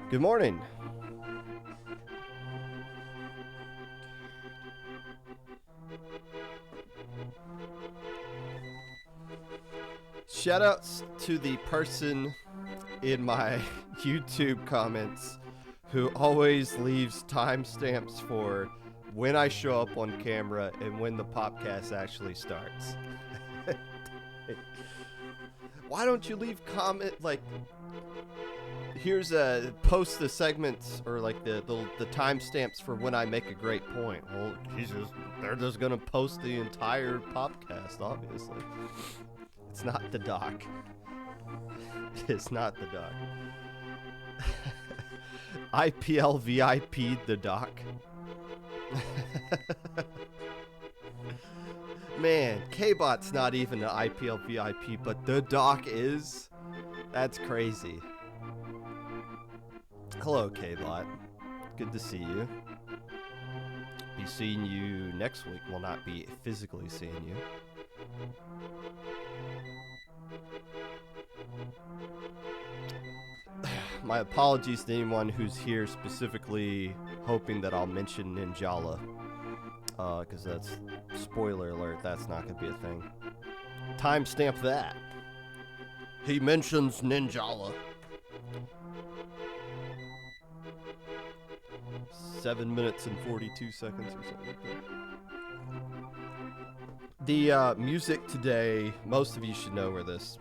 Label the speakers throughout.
Speaker 1: Good morning. Shoutouts to the person in my YouTube comments who always leaves timestamps for when I show up on camera and when the podcast actually starts. Why don't you leave comment like here's a post the segments or like the timestamps for when I make a great point. Well, Jesus, they're just gonna post the entire podcast, obviously. It's not the doc. It's not the doc. IPL VIP the doc. Man, K-Bot's not even an IPL VIP, but the doc is. That's crazy. Hello, K-Bot. Good to see you. Be seeing you next week. Will not be physically seeing you. My apologies to anyone who's here specifically hoping that I'll mention Ninjala. Because that's, spoiler alert, that's not going to be a thing. Timestamp that. He mentions Ninjala. 7 minutes and 42 seconds or something like that. The music today, most of you should know where this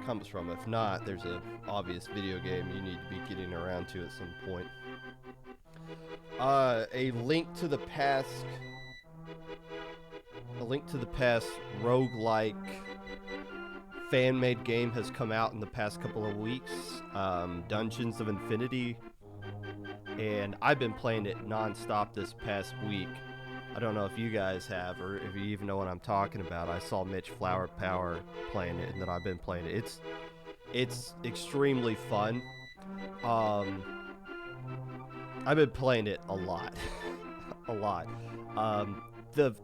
Speaker 1: comes from. If not, there's an obvious video game you need to be getting around to at some point. A Link to the Past roguelike fan-made game has come out in the past couple of weeks. Dungeons of Infinity. And I've been playing it non-stop this past week. I don't know if you guys have, or if you even know what I'm talking about. I saw Mitch Flower Power playing it, and then I've been playing it. It's extremely fun. I've been playing it a lot. the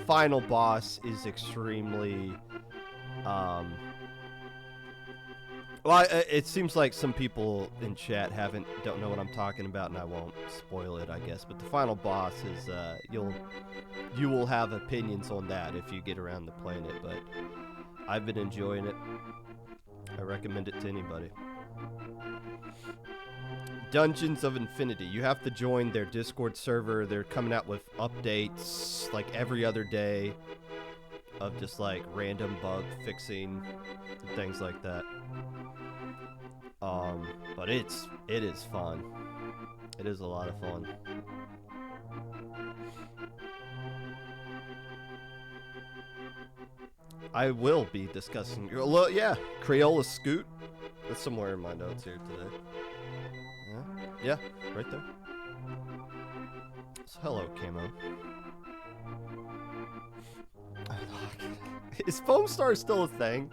Speaker 1: final boss is extremely um well, it seems like some people in chat don't know what I'm talking about, and I won't spoil it, I guess. But the final boss is you will have opinions on that if you get around to playing it. But I've been enjoying it. I recommend it to anybody. Dungeons of Infinity. You have to join their Discord server. They're coming out with updates like every other day of just like random bug fixing and things like that. But it is fun. It is a lot of fun. I will be discussing. Well, yeah, Crayola Scoot. That's somewhere in my notes here today. Yeah, right there. So, hello, Camo. Is Foam Star still a thing?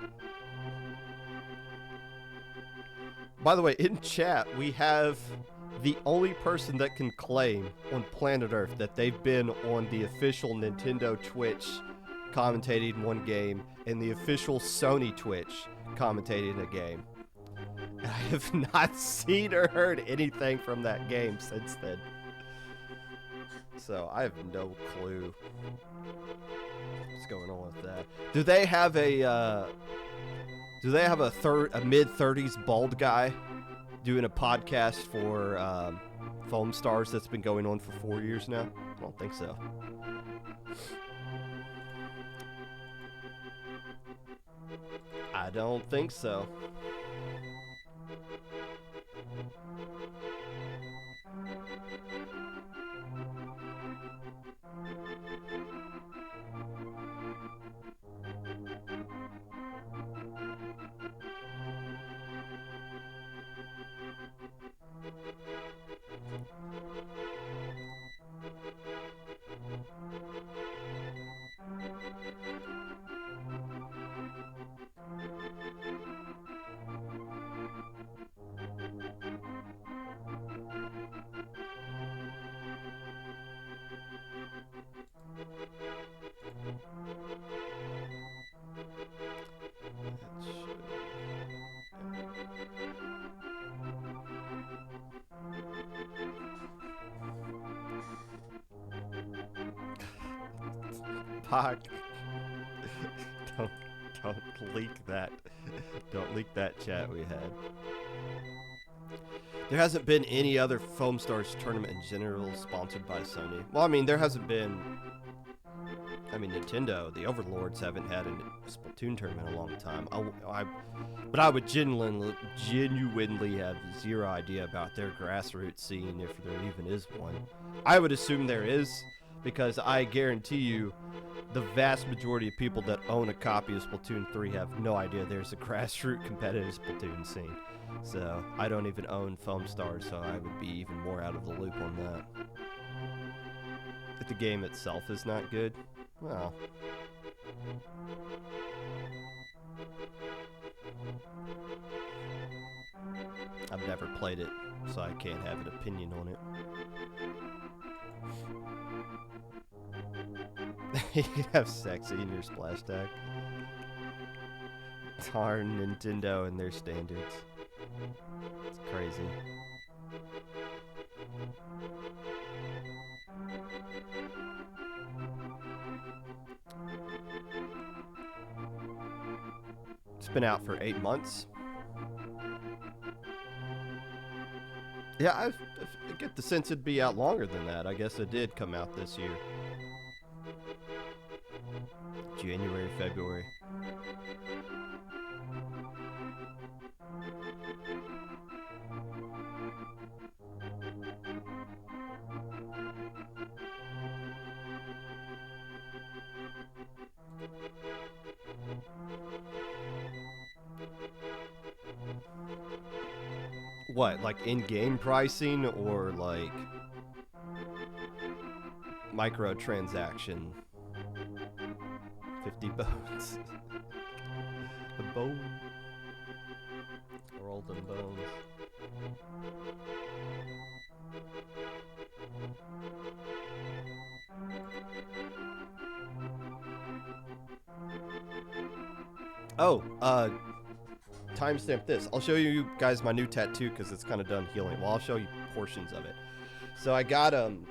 Speaker 1: By the way, in chat, we have the only person that can claim on planet Earth that they've been on the official Nintendo Twitch commentating one game and the official Sony Twitch commentating a game. I have not seen or heard anything from that game since then. So I have no clue what's going on with that. Do they have a mid-30s bald guy doing a podcast for Foam Stars that's been going on for 4 years now? I don't think so. I don't think so. Pock. Don't leak that. Don't leak that chat we had. There hasn't been any other Foam Stars tournament in general sponsored by Sony. Well, I mean, there hasn't been. I mean, Nintendo, the Overlords haven't had a Splatoon tournament in a long time. But I would genuinely have zero idea about their grassroots scene, if there even is one. I would assume there is, because I guarantee you, the vast majority of people that own a copy of Splatoon 3 have no idea there's a grassroots competitive Splatoon scene. So I don't even own Foam Stars, so I would be even more out of the loop on that. If the game itself is not good, well, I've never played it, so I can't have an opinion on it. You can have sexy in your splash tag. Darn Nintendo and their standards. It's crazy. It's been out for 8 months. Yeah, I get the sense it'd be out longer than that. I guess it did come out this year. January, February. What, like in-game pricing or like microtransaction? 50 bones. The bone. Or all them bones. Oh, timestamp this. I'll show you guys my new tattoo because it's kind of done healing. Well, I'll show you portions of it. So I got on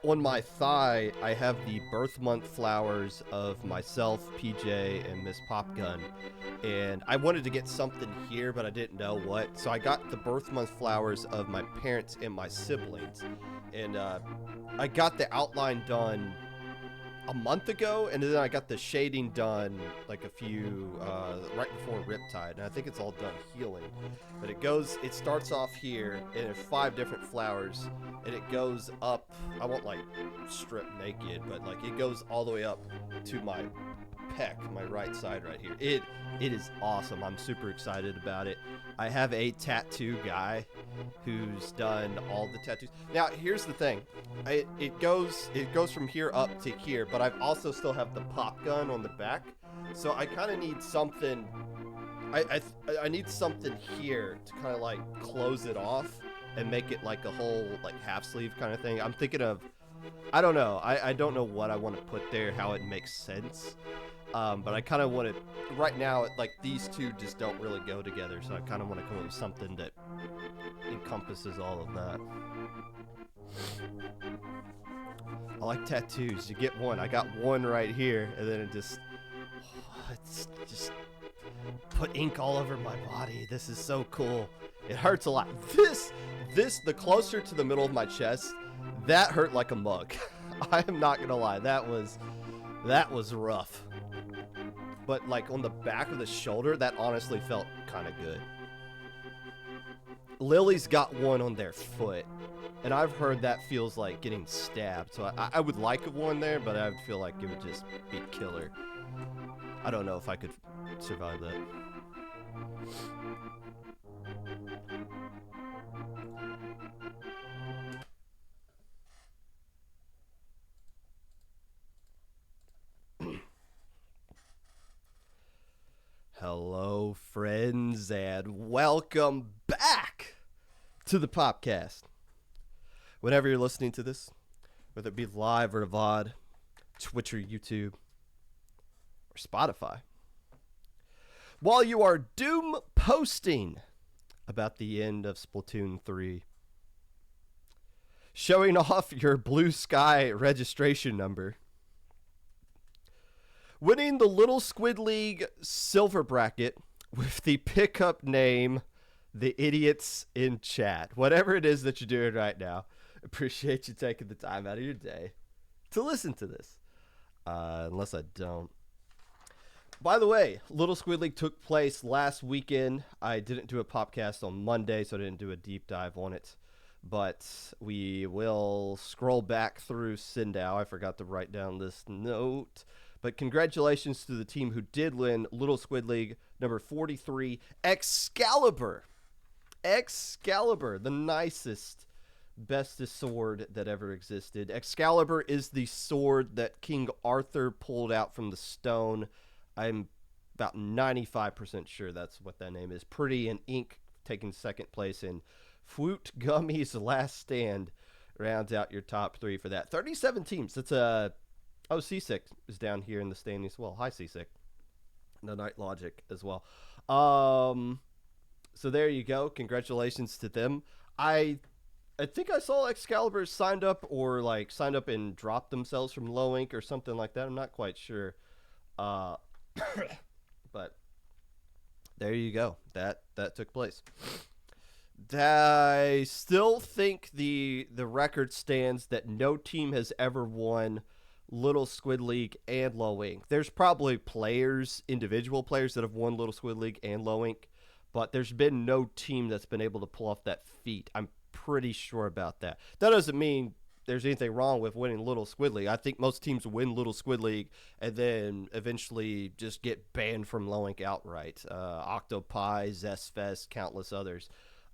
Speaker 1: my thigh, I have the birth month flowers of myself, PJ, and Miss Popgun. And I wanted to get something here, but I didn't know what. So I got the birth month flowers of my parents and my siblings. And I got the outline done a month ago, and then I got the shading done like a few right before Riptide, and I think it's all done healing. But it starts off here, and it's 5 different flowers, and it goes up. I won't like strip naked, but like it goes all the way up to my pec, my right side right here. It is awesome. I'm super excited about it. I have a tattoo guy who's done all the tattoos. Now, here's the thing. It goes from here up to here, but I've also still have the pop gun on the back. So I kind of need something. I need something here to kind of like close it off and make it like a whole like half sleeve kind of thing. I'm thinking of, I don't know. I don't know what I want to put there, how it makes sense. But I kind of want to, right now, like these two just don't really go together. So I kind of want to come up with something that encompasses all of that. I like tattoos. You get one. I got one right here, and then it's just put ink all over my body. This is so cool. It hurts a lot. The closer to the middle of my chest, that hurt like a mug. I am not gonna lie. That was rough. But like on the back of the shoulder, that honestly felt kind of good. Lily's got one on their foot, and I've heard that feels like getting stabbed. So I would like one there, but I would feel like it would just be killer. I don't know if I could survive that. Hello, friends, and welcome back to the Popcast. Whenever you're listening to this, whether it be live or VOD, Twitch or YouTube, or Spotify, while you are doom posting about the end of Splatoon 3, showing off your Blue Sky registration number, winning the Little Squid League silver bracket with the pickup name, The Idiots in Chat. Whatever it is that you're doing right now, appreciate you taking the time out of your day to listen to this. Unless I don't. By the way, Little Squid League took place last weekend. I didn't do a podcast on Monday, so I didn't do a deep dive on it. But we will scroll back through Sindow. I forgot to write down this note. But congratulations to the team who did win Little Squid League number 43, Excalibur. Excalibur, the nicest, bestest sword that ever existed. Excalibur is the sword that King Arthur pulled out from the stone. I'm about 95% sure that's what that name is. Pretty and Ink taking second place, and Fruit Gummy's Last Stand rounds out your top 3 for that. 37 teams. That's a... Oh, Seasick is down here in the standing as well. Hi, Seasick. The Night Logic as well. So there you go. Congratulations to them. I think I saw Excalibur signed up and dropped themselves from Low Ink or something like that. I'm not quite sure. But there you go. That took place. I still think the record stands that no team has ever won Little Squid League and Low Ink. There's probably individual players that have won Little Squid League and Low Ink, but there's been no team that's been able to pull off that feat. I'm pretty sure about that. That doesn't mean there's anything wrong with winning Little Squid League. I think most teams win Little Squid League and then eventually just get banned from Low Ink outright. Octopi, Zestfest, countless others.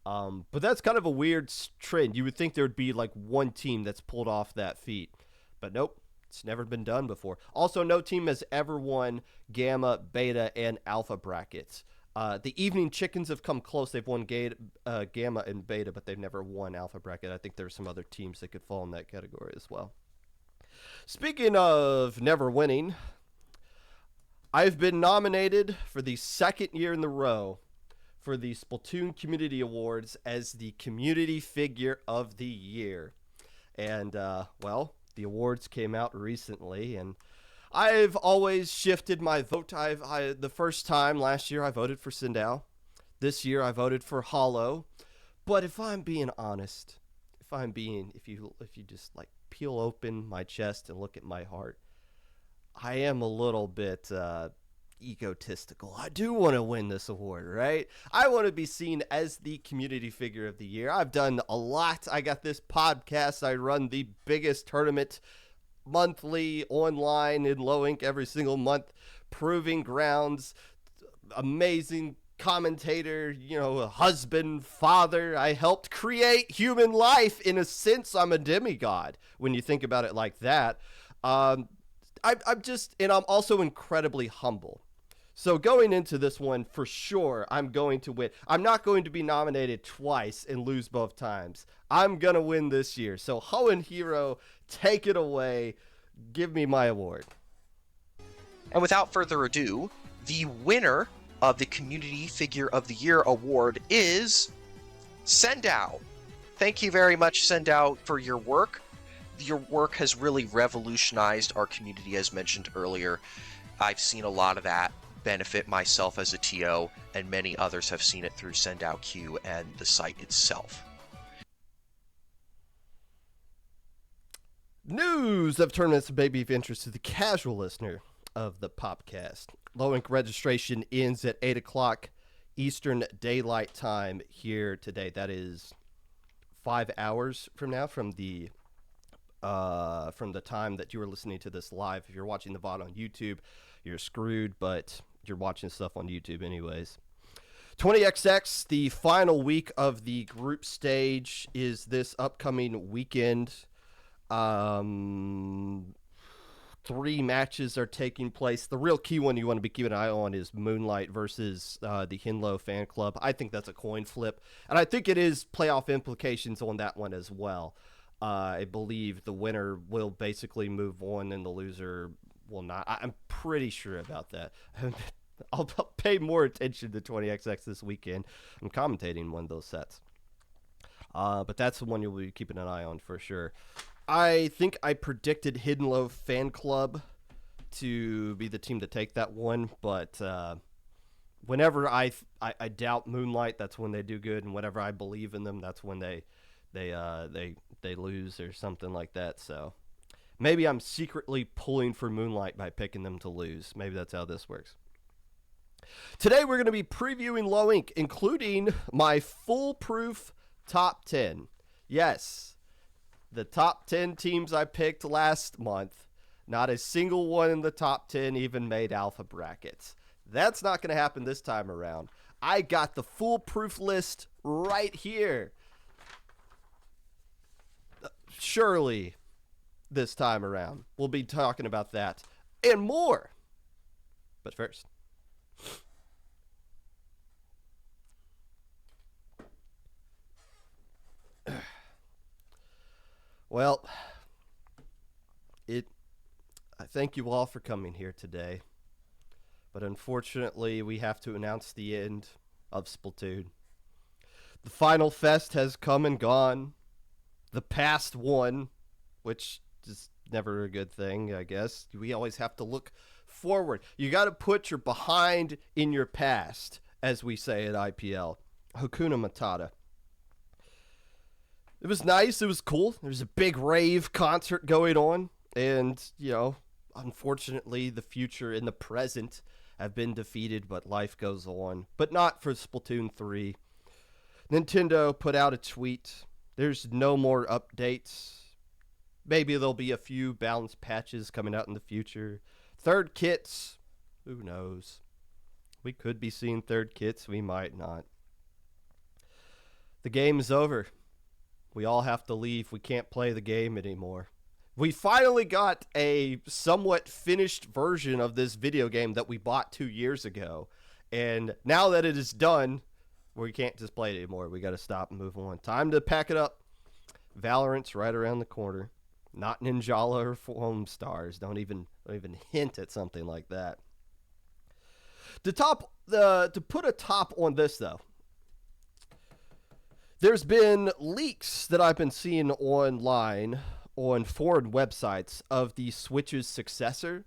Speaker 1: But that's kind of a weird trend. You would think there would be like one team that's pulled off that feat, but nope. It's never been done before. Also, no team has ever won Gamma, Beta, and Alpha brackets. The Evening Chickens have come close. They've won Gamma and Beta, but they've never won Alpha bracket. I think there's some other teams that could fall in that category as well. Speaking of never winning, I've been nominated for the second year in a row for the Splatoon Community Awards as the Community Figure of the Year. And, the awards came out recently, and I've always shifted my vote. The first time last year I voted for Sindao. This year I voted for Hollow. But if I'm being honest, if you just like peel open my chest and look at my heart, I am a little bit egotistical. I do want to win this award, right? I want to be seen as the community figure of the year. I've done a lot. I got this podcast. I run the biggest tournament monthly online in Low Ink every single month. Proving Grounds, amazing commentator, a husband, father. I helped create human life. In a sense, I'm a demigod when you think about it like that. I'm also incredibly humble. So going into this one, for sure, I'm going to win. I'm not going to be nominated twice and lose both times. I'm going to win this year. So Hoenn Hero, take it away. Give me my award.
Speaker 2: And without further ado, the winner of the Community Figure of the Year award is Sindao. Thank you very much, Sindao, for your work. Your work has really revolutionized our community, as mentioned earlier. I've seen a lot of that benefit myself as a TO, and many others have seen it through Sindao Q and the site itself.
Speaker 1: News of tournaments may be of interest to the casual listener of the Popcast. Low Ink registration ends at 8 o'clock Eastern Daylight Time here today. That is 5 hours from now, from the time that you are listening to this live. If you're watching the VOD on YouTube, you're screwed, but you're watching stuff on YouTube anyways. 20XX, the final week of the group stage, is this upcoming weekend. 3 matches are taking place. The real key one you want to be keeping an eye on is Moonlight versus the Hinlo fan club. I think that's a coin flip, and I think it is playoff implications on that one as well. I believe the winner will basically move on and the loser will not. I'm pretty sure about that. I'll pay more attention to 20XX this weekend. I'm commentating one of those sets. But that's the one you'll be keeping an eye on for sure. I think I predicted Hidden Low Fan Club to be the team to take that one, but whenever I doubt Moonlight, that's when they do good, and whenever I believe in them, that's when they lose or something like that. So maybe I'm secretly pulling for Moonlight by picking them to lose. Maybe that's how this works. Today we're going to be previewing Low Ink, including my foolproof top 10. Yes, the top 10 teams I picked last month. Not a single one in the top 10 even made alpha brackets. That's not going to happen this time around. I got the foolproof list right here. Surely this time around we'll be talking about that and more. But first, well, I thank you all for coming here today, but unfortunately we have to announce the end of Splatoon. The final fest has come and gone. The past won, which is never a good thing, I guess. We always have to look forward. You got to put your behind in your past, as we say at IPL. Hakuna Matata. It was nice. It was cool. There was a big rave concert going on. And, unfortunately, the future and the present have been defeated, but life goes on. But not for Splatoon 3. Nintendo put out a tweet. There's no more updates. Maybe there'll be a few balance patches coming out in the future. Third kits. Who knows? We could be seeing third kits. We might not. The game is over. We all have to leave. We can't play the game anymore. We finally got a somewhat finished version of this video game that we bought 2 years ago. And now that it is done, we can't just play it anymore. We got to stop and move on. Time to pack it up. Valorant's right around the corner. Not Ninjala or Foam Stars. Don't even hint at something like that. To put a top on this though, there's been leaks that I've been seeing online on foreign websites of the Switch's successor.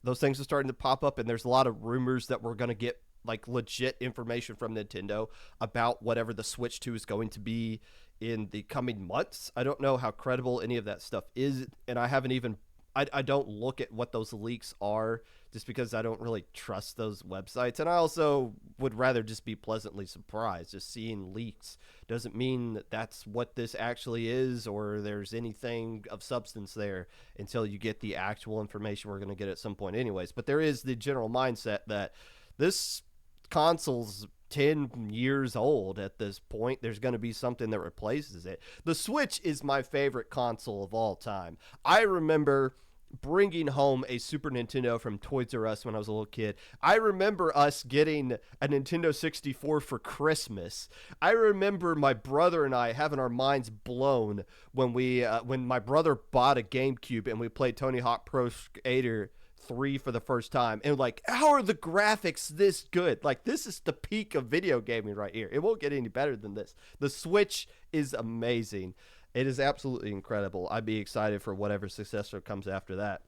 Speaker 1: Those things are starting to pop up, and there's a lot of rumors that we're going to get like legit information from Nintendo about whatever the Switch 2 is going to be in the coming months. I don't know how credible any of that stuff is, and I don't look at what those leaks are just because I don't really trust those websites. And I also would rather just be pleasantly surprised. Just seeing leaks doesn't mean that that's what this actually is or there's anything of substance there until you get the actual information we're going to get at some point anyways. But there is the general mindset that this console's 10 years old at this point. There's going to be something that replaces it. The Switch is my favorite console of all time. I remember bringing home a Super Nintendo from Toys R Us when I was a little kid. I remember us getting a Nintendo 64 for Christmas. I remember my brother and I having our minds blown when my brother bought a GameCube and we played Tony Hawk Pro Skater 3 for the first time, and like, how are the graphics this good? Like, this is the peak of video gaming right here. It won't get any better than this. The Switch is amazing. It is absolutely incredible. I'd be excited for whatever successor comes after that.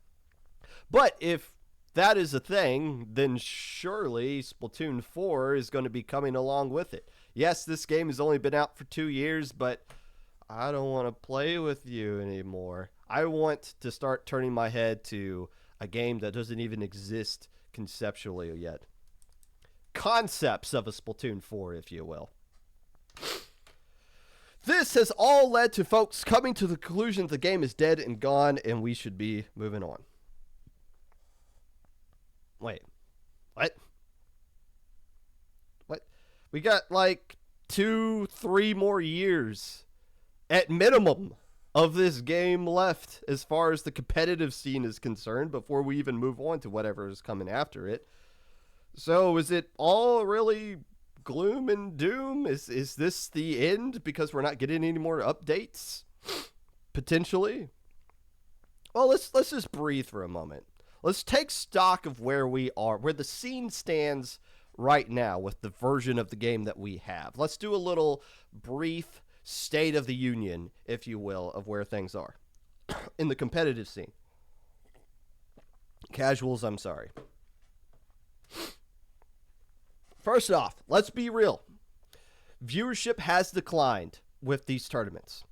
Speaker 1: But if that is a thing, then surely Splatoon 4 is going to be coming along with it. Yes, this game has only been out for 2 years, but I don't want to play with you anymore. I want to start turning my head to a game that doesn't even exist conceptually yet. Concepts of a Splatoon 4, if you will. This has all led to folks coming to the conclusion that the game is dead and gone and we should be moving on. Wait. What? What? We got like 2-3 more years at minimum of this game left as far as the competitive scene is concerned before we even move on to whatever is coming after it. So is it all really gloom and doom? Is this the end because we're not getting any more updates? Potentially. Well, let's just breathe for a moment. Let's take stock of where we are, where the scene stands right now with the version of the game that we have. Let's do a little brief state of the union, if you will, of where things are in the competitive scene. Casuals, I'm sorry. First off, let's be real. Viewership has declined with these tournaments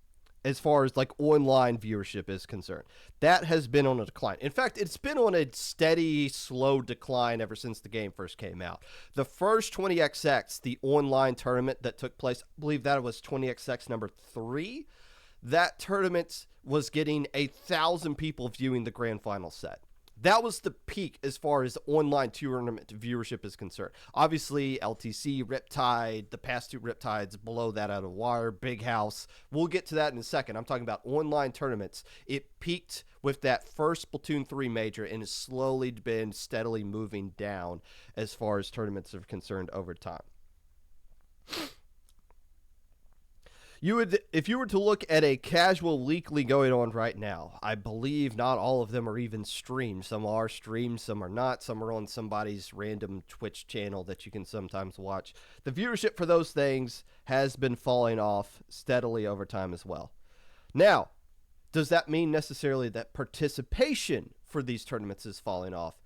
Speaker 1: as far as like online viewership is concerned. That has been on a decline. In fact, it's been on a steady, slow decline ever since the game first came out. The first 20XX, the online tournament that took place, I believe that was 20XX number 3. That tournament was getting 1,000 people viewing the grand final set. That was the peak as far as online tournament viewership is concerned. Obviously, LTC, Riptide, the past 2 Riptides below that out of water, Big House. We'll get to that in a second. I'm talking about online tournaments. It peaked with that first Splatoon 3 major and has slowly been steadily moving down as far as tournaments are concerned over time. If you were to look at a casual weekly going on right now, I believe not all of them are even streamed. Some are streamed, some are not. Some are on somebody's random Twitch channel that you can sometimes watch. The viewership for those things has been falling off steadily over time as well. Now, does that mean necessarily that participation for these tournaments is falling off?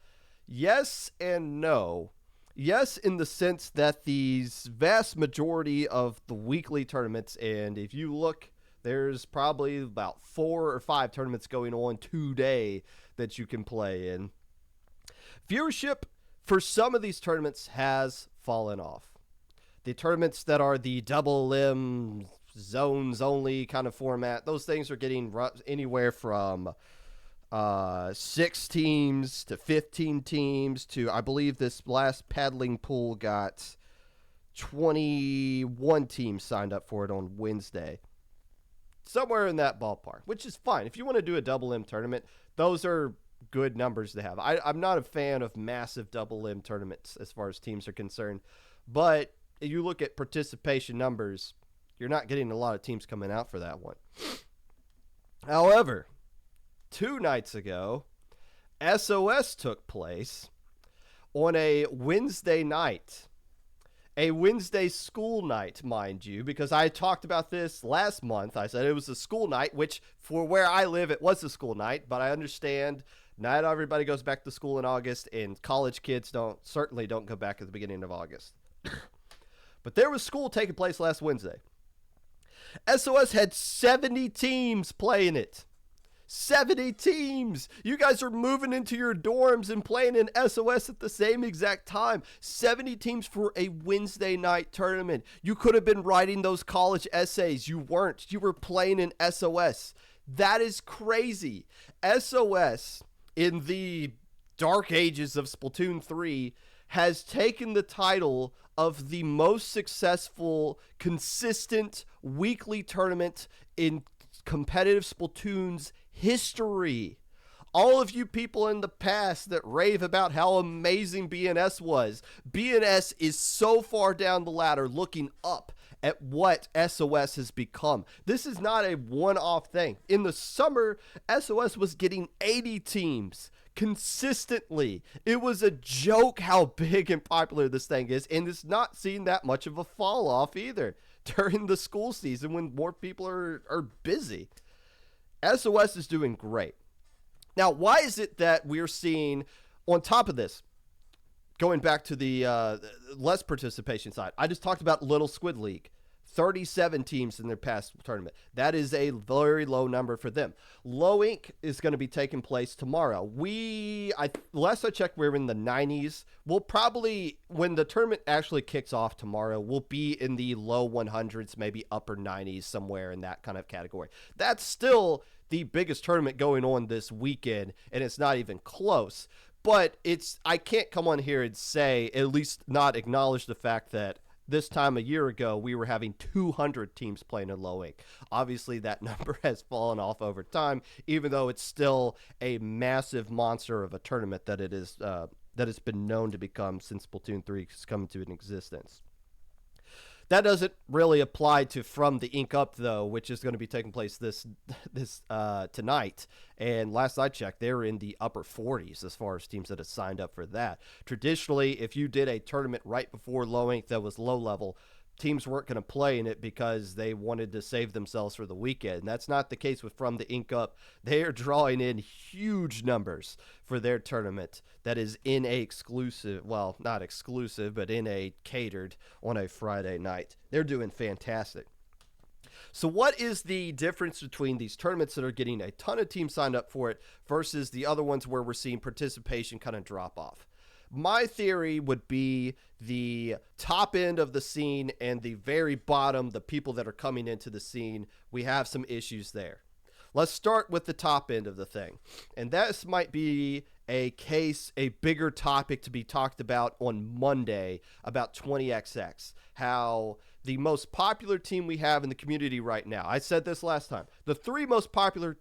Speaker 1: Yes and no. Yes, in the sense that these vast majority of the weekly tournaments, and if you look, there's probably about 4 or 5 tournaments going on today that you can play in. Viewership for some of these tournaments has fallen off. The tournaments that are the double limb zones only kind of format, those things are getting anywhere from 6 teams to 15 teams to, I believe this last paddling pool got 21 teams signed up for it on Wednesday. Somewhere in that ballpark, which is fine. If you want to do a double M tournament, those are good numbers to have. I'm not a fan of massive double M tournaments as far as teams are concerned, but if you look at participation numbers, you're not getting a lot of teams coming out for that one. However, 2 nights ago, SOS took place on a Wednesday night. A Wednesday school night, mind you, because I talked about this last month. I said it was a school night, which for where I live, it was a school night, but I understand not everybody goes back to school in August, and college kids certainly don't go back at the beginning of August. But there was school taking place last Wednesday. SOS had 70 teams playing it. 70 teams. You guys are moving into your dorms and playing in SOS at the same exact time. 70 teams for a Wednesday night tournament. You could have been writing those college essays. You weren't. You were playing in SOS. That is crazy. SOS, in the dark ages of Splatoon 3, has taken the title of the most successful, consistent weekly tournament in competitive Splatoon's history. All of you people in the past that rave about how amazing BNS was, BNS is so far down the ladder looking up at what SOS has become. This is not a one-off thing. In the summer, SOS was getting 80 teams consistently. It was a joke how big and popular this thing is, and it's not seeing that much of a fall off either during the school season when more people are busy. SOS is doing great. Now, why is it that we're seeing, on top of this, going back to the less participation side, I just talked about Little Squid League. 37 teams in their past tournament. That is a very low number for them. Low Inc. is going to be taking place tomorrow. Last I checked, we're in the 90s. We'll probably, when the tournament actually kicks off tomorrow, we'll be in the low 100s, maybe upper 90s, somewhere in that kind of category. That's still the biggest tournament going on this weekend, and it's not even close. But I can't come on here and say, at least not acknowledge the fact that this time a year ago, we were having 200 teams playing in Low Inc. Obviously, that number has fallen off over time, even though it's still a massive monster of a tournament that it is that it's been known to become since Splatoon 3 has come into existence. That doesn't really apply to From the Ink Up, though, which is going to be taking place this tonight. And last I checked, they're in the upper 40s as far as teams that have signed up for that. Traditionally, if you did a tournament right before Low Ink that was low level, teams weren't going to play in it because they wanted to save themselves for the weekend. And that's not the case with From the Ink Up. They are drawing in huge numbers for their tournament that is in a exclusive, well, not exclusive, but in a catered on a Friday night. They're doing fantastic. So what is the difference between these tournaments that are getting a ton of teams signed up for it versus the other ones where we're seeing participation kind of drop off? My theory would be the top end of the scene and the very bottom, the people that are coming into the scene, we have some issues there. Let's start with the top end of the thing. And this might be a bigger topic to be talked about on Monday about 20XX. How the most popular team we have in the community right now, I said this last time, the three most popular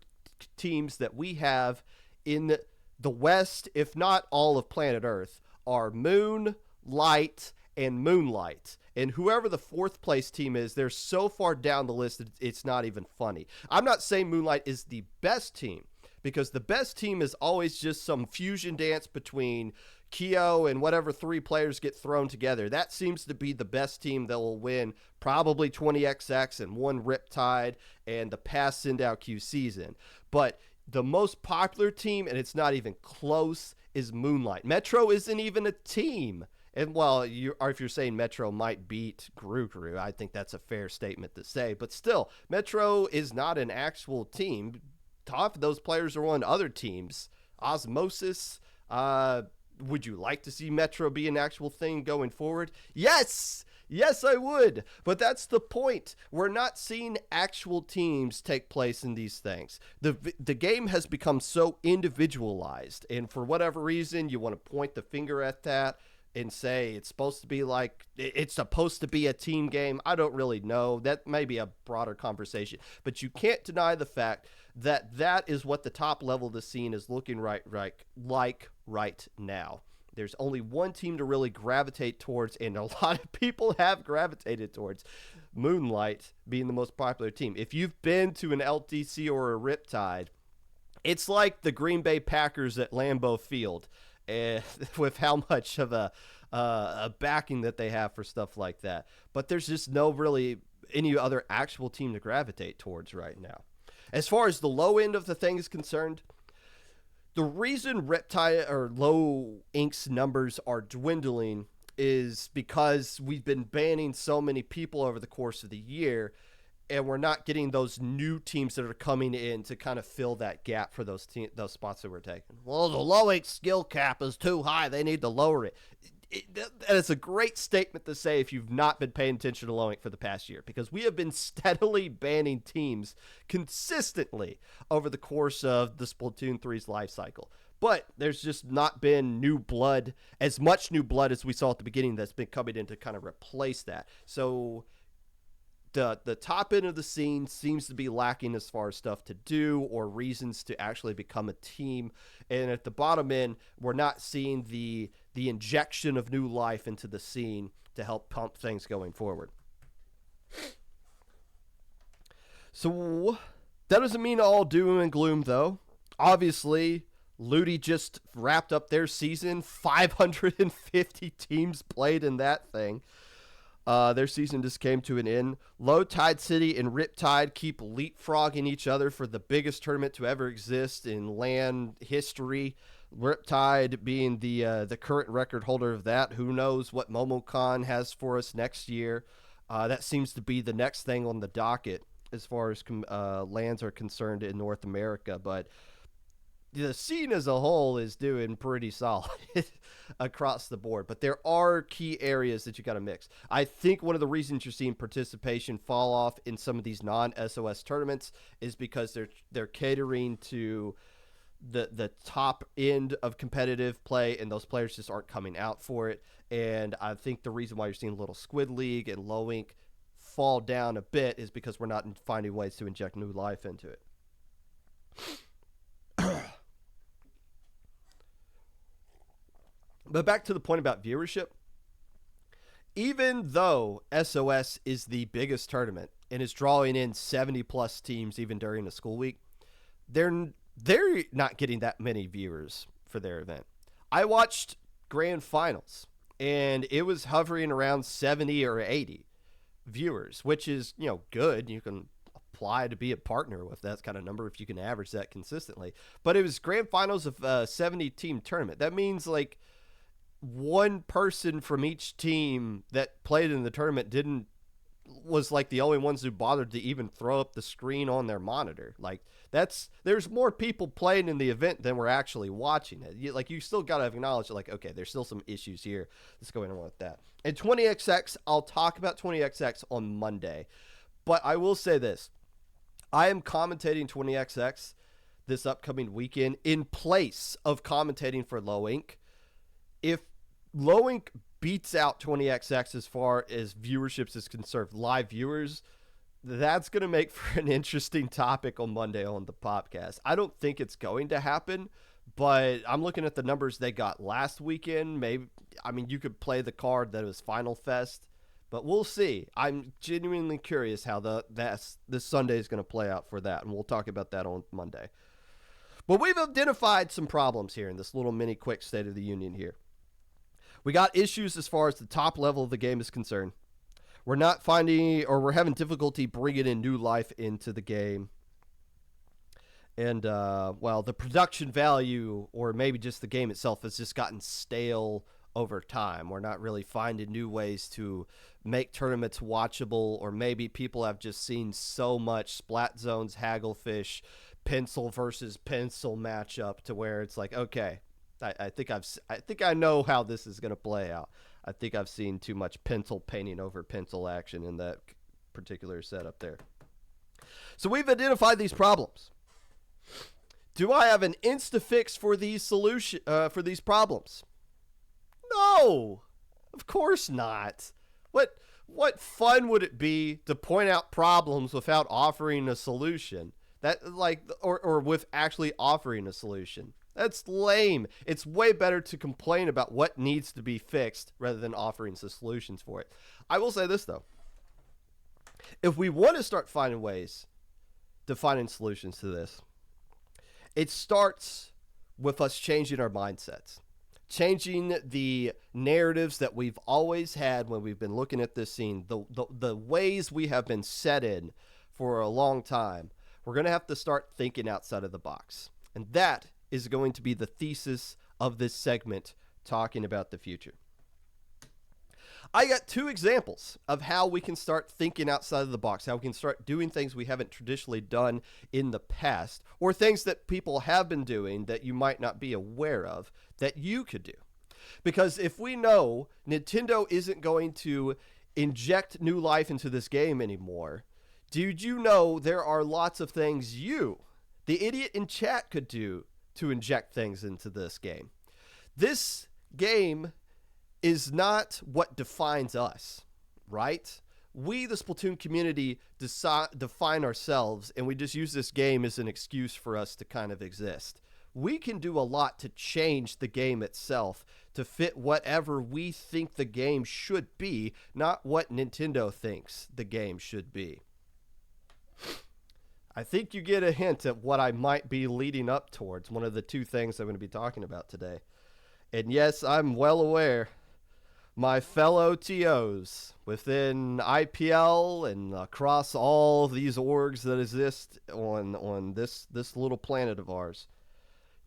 Speaker 1: teams that we have in the West, if not all of planet Earth, are Moon, Light, and Moonlight. And whoever the fourth place team is, they're so far down the list that it's not even funny. I'm not saying Moonlight is the best team, because the best team is always just some fusion dance between Kyo and whatever three players get thrown together. That seems to be the best team that will win probably 20XX and one Riptide and the past Sindao Q season. But the most popular team, and it's not even close, is Moonlight. Metro isn't even a team. And well, if you're saying Metro might beat Gru, I think that's a fair statement to say. But still, Metro is not an actual team. Half of those players are on other teams. Osmosis, would you like to see Metro be an actual thing going forward? Yes! Yes, I would. But that's the point. We're not seeing actual teams take place in these things. The game has become so individualized. And for whatever reason, you want to point the finger at that and say it's supposed to be a team game. I don't really know. That may be a broader conversation. But you can't deny the fact that that is what the top level of the scene is looking like right now. There's only one team to really gravitate towards, and a lot of people have gravitated towards Moonlight being the most popular team. If you've been to an LTC or a Riptide, it's like the Green Bay Packers at Lambeau Field. and with how much of a backing that they have for stuff like that. But there's just no really any other actual team to gravitate towards right now. As far as the low end of the thing is concerned, the reason Riptide or Low Inc.'s numbers are dwindling is because we've been banning so many people over the course of the year, and we're not getting those new teams that are coming in to kind of fill that gap for those spots that we're taking. Well, the Low Inc. skill cap is too high. They need to lower it. That is a great statement to say if you've not been paying attention to Low Inc. for the past year, because we have been steadily banning teams consistently over the course of the Splatoon 3's life cycle. But there's just not been new blood, as much new blood as we saw at the beginning that's been coming in to kind of replace that. So the top end of the scene seems to be lacking as far as stuff to do or reasons to actually become a team. And at the bottom end, we're not seeing the injection of new life into the scene to help pump things going forward. So that doesn't mean all doom and gloom, though. Obviously, Ludi just wrapped up their season. 550 teams played in that thing. Their season just came to an end. Low Tide City and Riptide keep leapfrogging each other for the biggest tournament to ever exist in LAN history. Riptide being the current record holder of that. Who knows what MomoCon has for us next year. That seems to be the next thing on the docket as far as LANs are concerned in North America. But the scene as a whole is doing pretty solid across the board, but there are key areas that you got to mix. I think one of the reasons you're seeing participation fall off in some of these non-SOS tournaments is because they're catering to the top end of competitive play, and those players just aren't coming out for it. And I think the reason why you're seeing Little Squid League and Low Inc. fall down a bit is because we're not finding ways to inject new life into it. But back to the point about viewership, even though SOS is the biggest tournament and is drawing in 70 plus teams even during the school week, they're not getting that many viewers for their event. I watched grand finals and it was hovering around 70 or 80 viewers, which is, good. You can apply to be a partner with that kind of number if you can average that consistently. But it was grand finals of a 70 team tournament. That means like one person from each team that played in the tournament was like the only ones who bothered to even throw up the screen on their monitor. Like there's more people playing in the event than were actually watching it. You still got to acknowledge like, okay, there's still some issues here that's going on with that. And 20XX, I'll talk about 20XX on Monday, but I will say this. I am commentating 20XX this upcoming weekend in place of commentating for Low Inc. If Low Inc. beats out 20XX as far as viewerships is concerned, live viewers, that's going to make for an interesting topic on Monday on the Popcast. I don't think it's going to happen, but I'm looking at the numbers they got last weekend. You could play the card that it was Final Fest, but we'll see. I'm genuinely curious how this Sunday is going to play out for that, and we'll talk about that on Monday. But we've identified some problems here in this little mini quick State of the Union here. We got issues as far as the top level of the game is concerned. We're not finding, or we're having difficulty bringing in new life into the game. And, the production value, or maybe just the game itself, has just gotten stale over time. We're not really finding new ways to make tournaments watchable, or maybe people have just seen so much Splat Zones, Hagglefish, pencil versus pencil matchup to where it's like, okay, I think I know how this is going to play out. I think I've seen too much pencil painting over pencil action in that particular setup there. So we've identified these problems. Do I have an insta-fix for these for these problems? No, of course not. What fun would it be to point out problems without offering a solution? Or with actually offering a solution. That's lame. It's way better to complain about what needs to be fixed rather than offering some solutions for it. I will say this, though. If we want to start finding ways to finding solutions to this, it starts with us changing our mindsets. changing the narratives that we've always had when we've been looking at this scene, the ways we have been set in for a long time. We're going to have to start thinking outside of the box. And that is going to be the thesis of this segment, talking about the future. I got 2 examples of how we can start thinking outside of the box, how we can start doing things we haven't traditionally done in the past, or things that people have been doing that you might not be aware of that you could do. Because if we know Nintendo isn't going to inject new life into this game anymore, did you know there are lots of things you, the idiot in chat, could do to inject things into this game? This game is not what defines us, right? We, the Splatoon community, define ourselves, and we just use this game as an excuse for us to kind of exist. We can do a lot to change the game itself to fit whatever we think the game should be, not what Nintendo thinks the game should be. I think you get a hint at what I might be leading up towards, one of the 2 things I'm going to be talking about today. And yes, I'm well aware, my fellow TOs within IPL and across all these orgs that exist on this little planet of ours,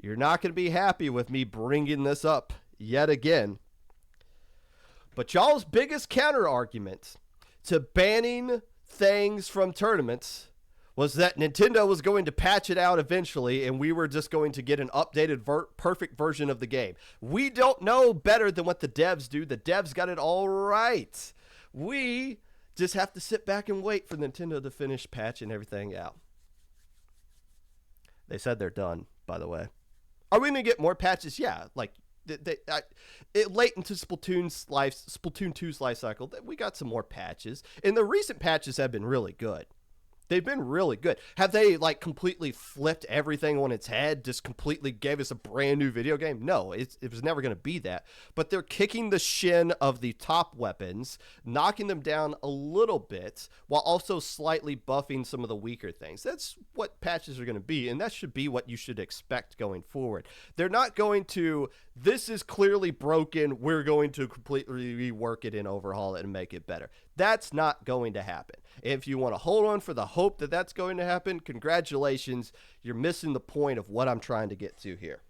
Speaker 1: you're not going to be happy with me bringing this up yet again. But y'all's biggest counter argument to banning things from tournaments was that Nintendo was going to patch it out eventually, and we were just going to get an updated, perfect version of the game. We don't know better than what the devs do. The devs got it all right. We just have to sit back and wait for Nintendo to finish patching everything out. They said they're done, by the way. Are we going to get more patches? Yeah, like late into Splatoon 2's life cycle, we got some more patches, and the recent patches have been really good. They've been really good. Have they like completely flipped everything on its head, just completely gave us a brand new video game? No, it was never going to be that. But they're kicking the shin of the top weapons, knocking them down a little bit, while also slightly buffing some of the weaker things. That's what patches are going to be, and that should be what you should expect going forward. They're not going to, this is clearly broken, we're going to completely rework it and overhaul it and make it better. That's not going to happen. If you want to hold on for the hope that that's going to happen, congratulations. You're missing the point of what I'm trying to get to here.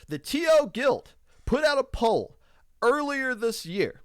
Speaker 1: The TO Guild put out a poll earlier this year.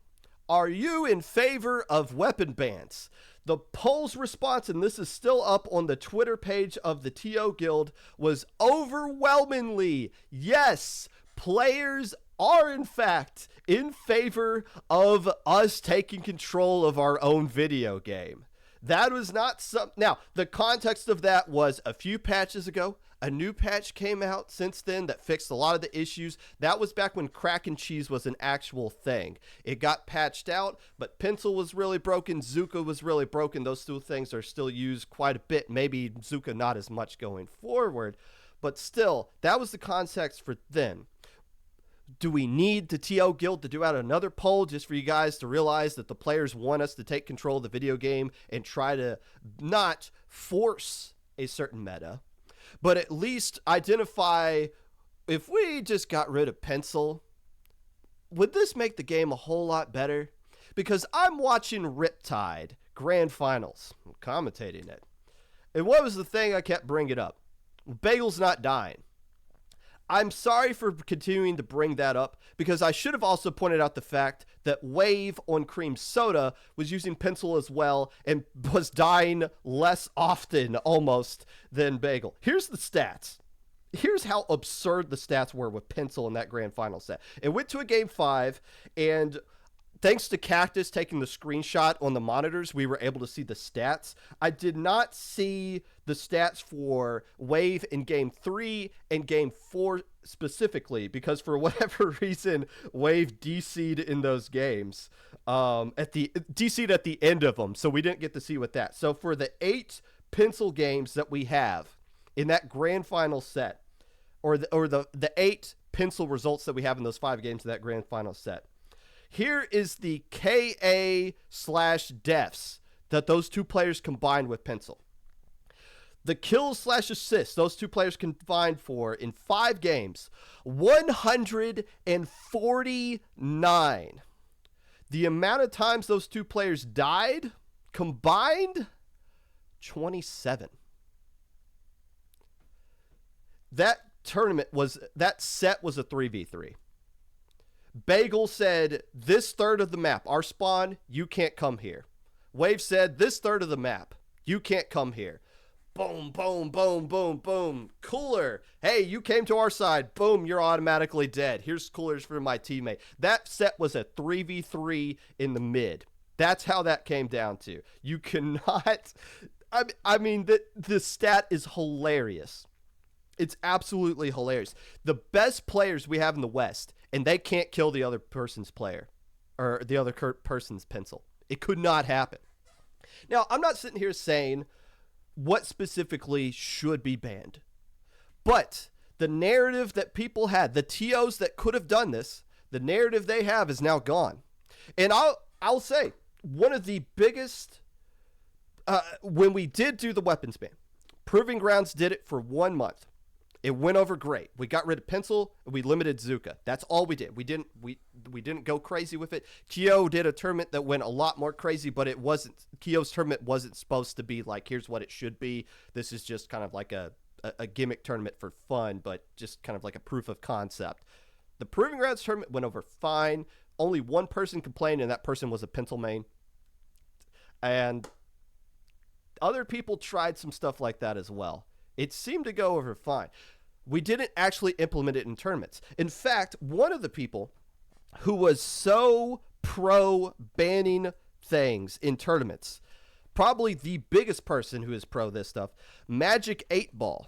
Speaker 1: Are you in favor of weapon bans? The poll's response, and this is still up on the Twitter page of the TO Guild, was overwhelmingly yes. Players are in fact in favor of us taking control of our own video game. That was not some. Now, the context of that was a few patches ago. A new patch came out since then that fixed a lot of the issues. That was back when crack and cheese was an actual thing. It got patched out, but Pencil was really broken. Zuka was really broken. Those 2 things are still used quite a bit. Maybe Zuka not as much going forward, but still, that was the context for then. Do we need the TO Guild to do out another poll just for you guys to realize that the players want us to take control of the video game and try to not force a certain meta, but at least identify, if we just got rid of Pencil, would this make the game a whole lot better? Because I'm watching Riptide Grand Finals, I'm commentating it. And what was the thing I kept bringing up? Bagel's not dying. I'm sorry for continuing to bring that up, because I should have also pointed out the fact that Wave on Cream Soda was using Pencil as well and was dying less often almost than Bagel. Here's the stats. Here's how absurd the stats were with Pencil in that grand final set. It went to a game 5, and thanks to Cactus taking the screenshot on the monitors, we were able to see the stats. I did not see the stats for Wave in Game 3 and Game 4 specifically, because for whatever reason, Wave DC'd in those games. DC'd at the end of them, so we didn't get to see what that. So for the 8 Pencil games that we have in that grand final set, or the 8 Pencil results that we have in those 5 games in that grand final set, here is the KA/deaths that those 2 players combined with Pencil. The kills/assists those two players combined for in 5 games, 149. The amount of times those two players died combined, 27. That set was a 3v3. Bagel said, this third of the map, our spawn, you can't come here. Wave said, this third of the map, you can't come here. Boom, boom, boom, boom, boom. Cooler. Hey, you came to our side. Boom, you're automatically dead. Here's coolers for my teammate. That set was a 3v3 in the mid. That's how that came down to. You cannot... I mean, the stat is hilarious. It's absolutely hilarious. The best players we have in the West, and they can't kill the other person's player or the other person's pencil. It could not happen. Now, I'm not sitting here saying what specifically should be banned, but the narrative that people had, the TOs that could have done this, the narrative they have is now gone. And I'll say one of the biggest, when we did do the weapons ban, Proving Grounds did it for 1 month. It went over great. We got rid of Pencil. We limited Zuka. That's all we did. We didn't go crazy with it. Kyo did a tournament that went a lot more crazy, but it wasn't. Kyo's tournament wasn't supposed to be like, here's what it should be. This is just kind of like a gimmick tournament for fun, but just kind of like a proof of concept. The Proving Grounds tournament went over fine. Only one person complained, and that person was a Pencil main. And other people tried some stuff like that as well. It seemed to go over fine. We didn't actually implement it in tournaments. In fact, one of the people who was so pro banning things in tournaments, probably the biggest person who is pro this stuff, Magic 8 Ball.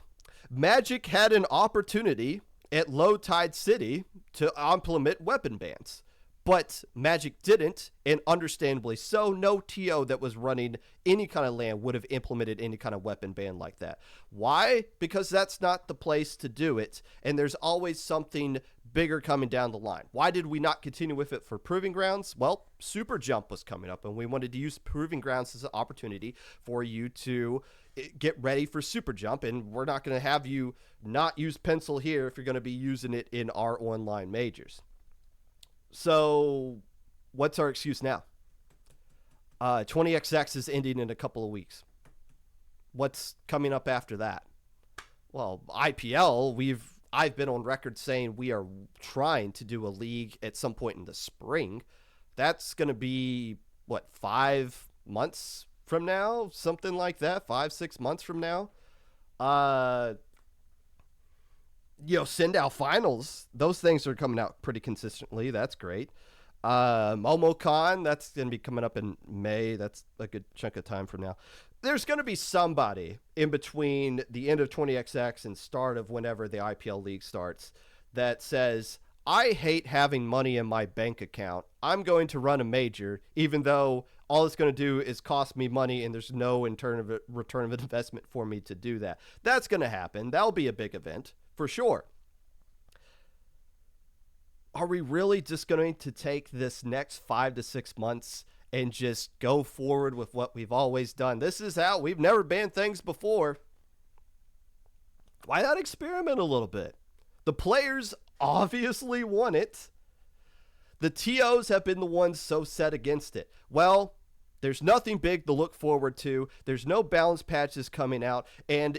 Speaker 1: Magic had an opportunity at Low Tide City to implement weapon bans. But Magic didn't, and understandably so. No TO that was running any kind of LAN would have implemented any kind of weapon ban like that. Why? Because that's not the place to do it, and there's always something bigger coming down the line. Why did we not continue with it for Proving Grounds? Well, Super Jump was coming up, and we wanted to use Proving Grounds as an opportunity for you to get ready for Super Jump, and we're not going to have you not use Pencil here if you're going to be using it in our online majors. So, what's our excuse now? 20XX is ending in a couple of weeks. What's coming up after that? Well, IPL, I've been on record saying we are trying to do a league at some point in the spring. That's going to be, 5 months from now? Something like that, 5-6 months from now. Send out finals. Those things are coming out pretty consistently. That's great. MomoCon, that's going to be coming up in May. That's a good chunk of time from now. There's going to be somebody in between the end of 20XX and start of whenever the IPL league starts that says, I hate having money in my bank account. I'm going to run a major, even though all it's going to do is cost me money and there's no return of investment for me to do that. That's going to happen. That'll be a big event. For sure. Are we really just going to take this next 5 to 6 months and just go forward with what we've always done? This is how we've never banned things before. Why not experiment a little bit? The players obviously want it. The TOs have been the ones so set against it. Well, there's nothing big to look forward to. There's no balance patches coming out. And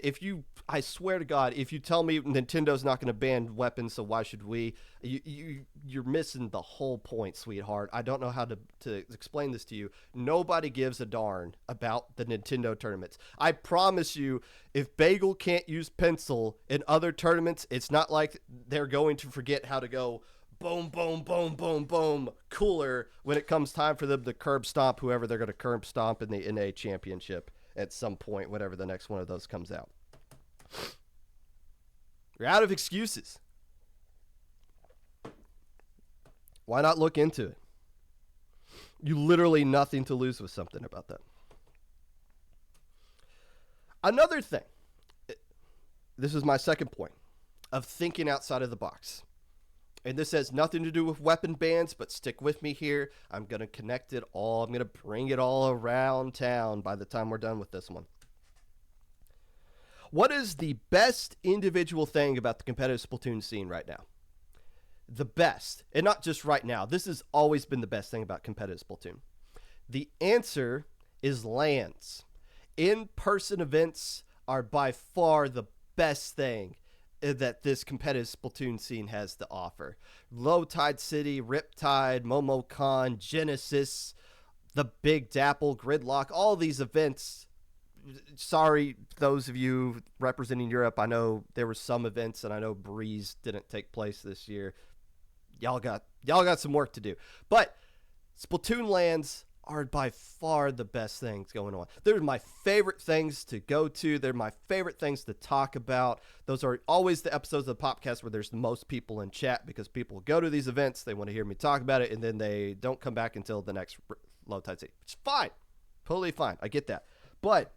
Speaker 1: I swear to God, if you tell me Nintendo's not going to ban weapons, so why should we? You're missing the whole point, sweetheart. I don't know how to explain this to you. Nobody gives a darn about the Nintendo tournaments. I promise you, if Bagel can't use Pencil in other tournaments, it's not like they're going to forget how to go boom, boom, boom, boom, boom, cooler when it comes time for them to curb stomp whoever they're going to curb stomp in the NA championship at some point, whenever the next one of those comes out. You're out of excuses. Why not look into it? You literally nothing to lose with something about that. Another thing, this is my second point of thinking outside of the box. And this has nothing to do with weapon bans, but stick with me here. I'm going to connect it all. I'm going to bring it all around town by the time we're done with this one. What is the best individual thing about the competitive Splatoon scene right now? The best, and not just right now. This has always been the best thing about competitive Splatoon. The answer is LANs. In-person events are by far the best thing that this competitive Splatoon scene has to offer. Low Tide City, Riptide, MomoCon, Genesis, the Big Dapple, Gridlock, all these events. Sorry, those of you representing Europe, I know there were some events, and I know Breeze didn't take place this year. Y'all got some work to do. But Splatoon LANs are by far the best things going on. They're my favorite things to go to. They're my favorite things to talk about. Those are always the episodes of the Popcast where there's the most people in chat, because people go to these events, they want to hear me talk about it, and then they don't come back until the next Low Tide City. It's fine. Totally fine. I get that. But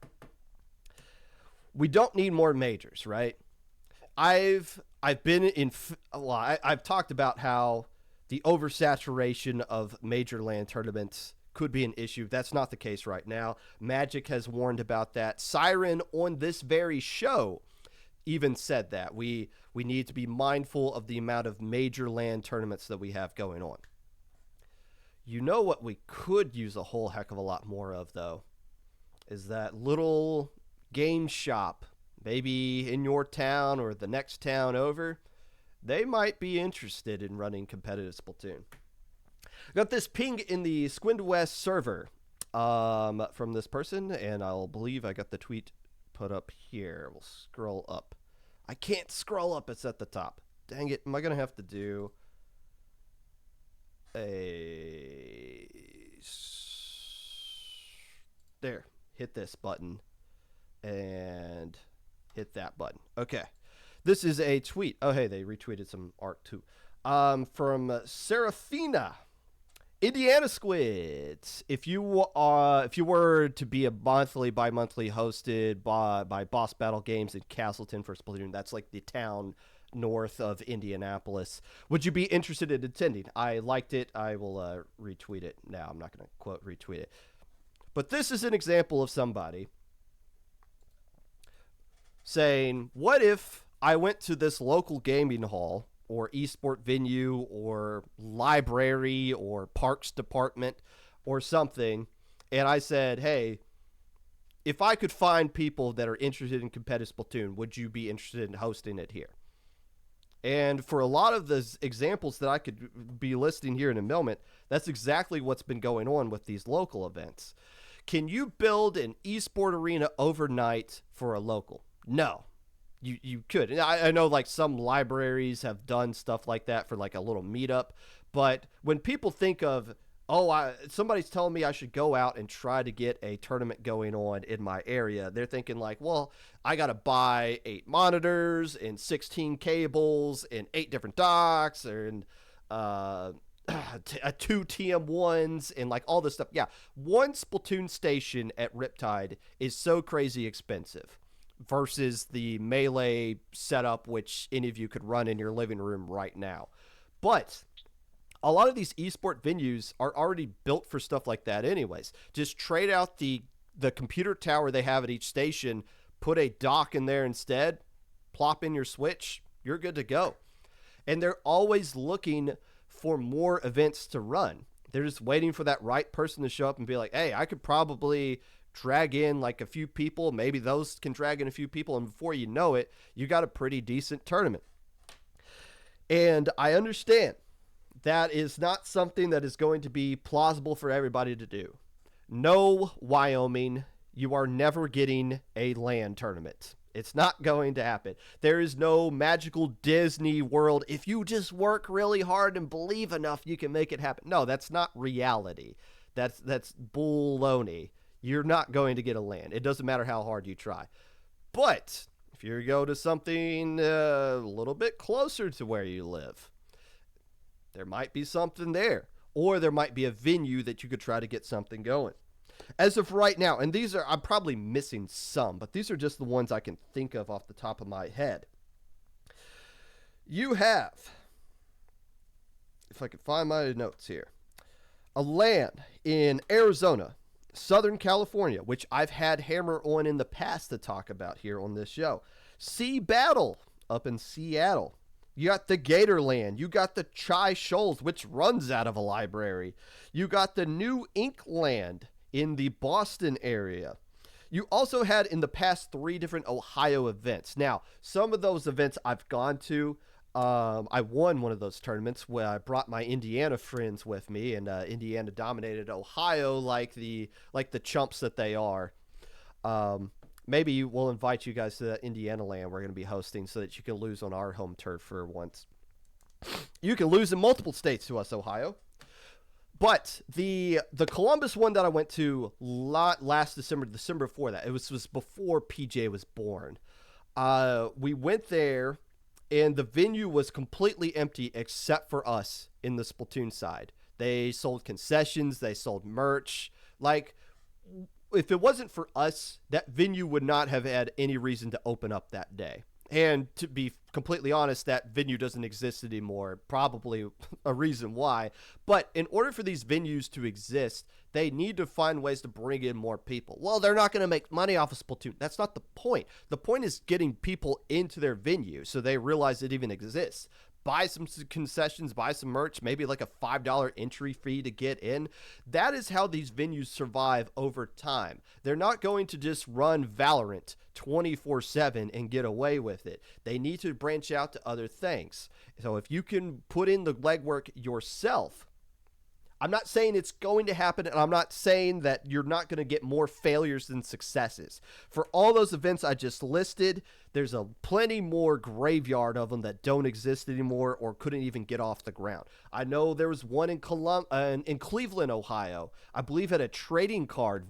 Speaker 1: we don't need more majors, right? I've been in, well, I've talked about how the oversaturation of major LAN tournaments could be an issue. That's not the case right now. Magic has warned about that. Siren on this very show even said that we need to be mindful of the amount of major LAN tournaments that we have going on. You know what we could use a whole heck of a lot more of, though, is that little game shop, maybe in your town or the next town over. They might be interested in running competitive Splatoon. Got this ping in the Squind West server from this person, and I'll believe I got the tweet put up here. We'll scroll up. I can't scroll up. It's at the top. Dang it. Am I going to have to do a... There. Hit this button and hit that button. Okay. This is a tweet. Oh, hey, they retweeted some art too. From Serafina. Indiana Squids. If you were to be a bi-monthly hosted by Boss Battle Games in Castleton for Splatoon, that's like the town north of Indianapolis, would you be interested in attending? I liked it. I will retweet it now. I'm not going to quote retweet it. But this is an example of somebody saying, what if I went to this local gaming hall or esport venue or library or parks department or something, and I said, hey, if I could find people that are interested in competitive Splatoon, would you be interested in hosting it here? And for a lot of the examples that I could be listing here in a moment, that's exactly what's been going on with these local events. Can you build an esport arena overnight for a local? No. You could. And I know like some libraries have done stuff like that for like a little meetup, but when people think of, somebody's telling me I should go out and try to get a tournament going on in my area, they're thinking like, well, I got to buy 8 monitors and 16 cables and 8 different docks and 2 TM1s and like all this stuff. Yeah, one Splatoon station at Riptide is so crazy expensive versus the Melee setup, which any of you could run in your living room right now. But a lot of these esport venues are already built for stuff like that anyways. Just trade out the computer tower they have at each station, put a dock in there instead, plop in your Switch, you're good to go. And they're always looking for more events to run. They're just waiting for that right person to show up and be like, hey, I could probably drag in like a few people, maybe those can drag in a few people, and before you know it, you got a pretty decent tournament. And I understand that is not something that is going to be plausible for everybody to do. No, Wyoming, you are never getting a LAN tournament. It's not going to happen. There is no magical Disney world. If you just work really hard and believe enough, you can make it happen. No, that's not reality. That's baloney. You're not going to get a LAN. It doesn't matter how hard you try. But if you go to something a little bit closer to where you live, there might be something there. Or there might be a venue that you could try to get something going. As of right now, and these are, I'm probably missing some, but these are just the ones I can think of off the top of my head. You have, if I can find my notes here, a LAN in Arizona Southern California, which I've had Hammer on in the past to talk about here on this show. Sea Battle up in Seattle. You got the Gatorland. You got the Chai Shoals, which runs out of a library. You got the New Inkland in the Boston area. You also had in the past 3 different Ohio events. Now, some of those events I've gone to. I won one of those tournaments where I brought my Indiana friends with me, and Indiana dominated Ohio like the chumps that they are. Maybe we'll invite you guys to that Indiana land we're going to be hosting so that you can lose on our home turf for once. You can lose in multiple states to us, Ohio. But the Columbus one that I went to last December before that, it was before PJ was born. We went there, and the venue was completely empty except for us in the Splatoon side. They sold concessions, they sold merch. Like, if it wasn't for us, that venue would not have had any reason to open up that day. And to be completely honest, that venue doesn't exist anymore. Probably a reason why. But in order for these venues to exist, they need to find ways to bring in more people. Well, they're not going to make money off of Splatoon. That's not the point. The point is getting people into their venue so they realize it even exists. Buy some concessions, buy some merch, maybe like a $5 entry fee to get in. That is how these venues survive over time. They're not going to just run Valorant 24/7 and get away with it. They need to branch out to other things. So if you can put in the legwork yourself, I'm not saying it's going to happen, and I'm not saying that you're not going to get more failures than successes. For all those events I just listed, there's a plenty more graveyard of them that don't exist anymore or couldn't even get off the ground. I know there was one in Cleveland, Ohio, I believe at a trading card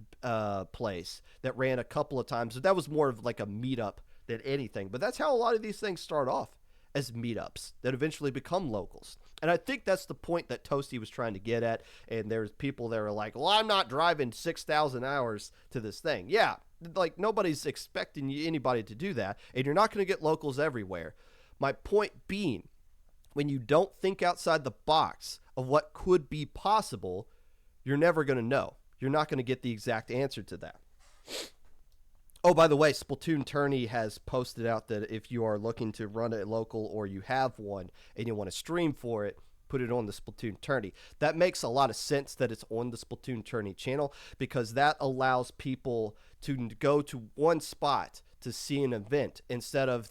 Speaker 1: place that ran a couple of times. So that was more of like a meetup than anything. But that's how a lot of these things start off, as meetups that eventually become locals. And I think that's the point that Toasty was trying to get at. And there's people that are like, well, I'm not driving 6,000 hours to this thing. Yeah, like nobody's expecting anybody to do that. And you're not going to get locals everywhere. My point being, when you don't think outside the box of what could be possible, you're never going to know. You're not going to get the exact answer to that. Oh, by the way, Splatoon Tourney has posted out that if you are looking to run a local or you have one and you want to stream for it, put it on the Splatoon Tourney. That makes a lot of sense that it's on the Splatoon Tourney channel because that allows people to go to one spot to see an event instead of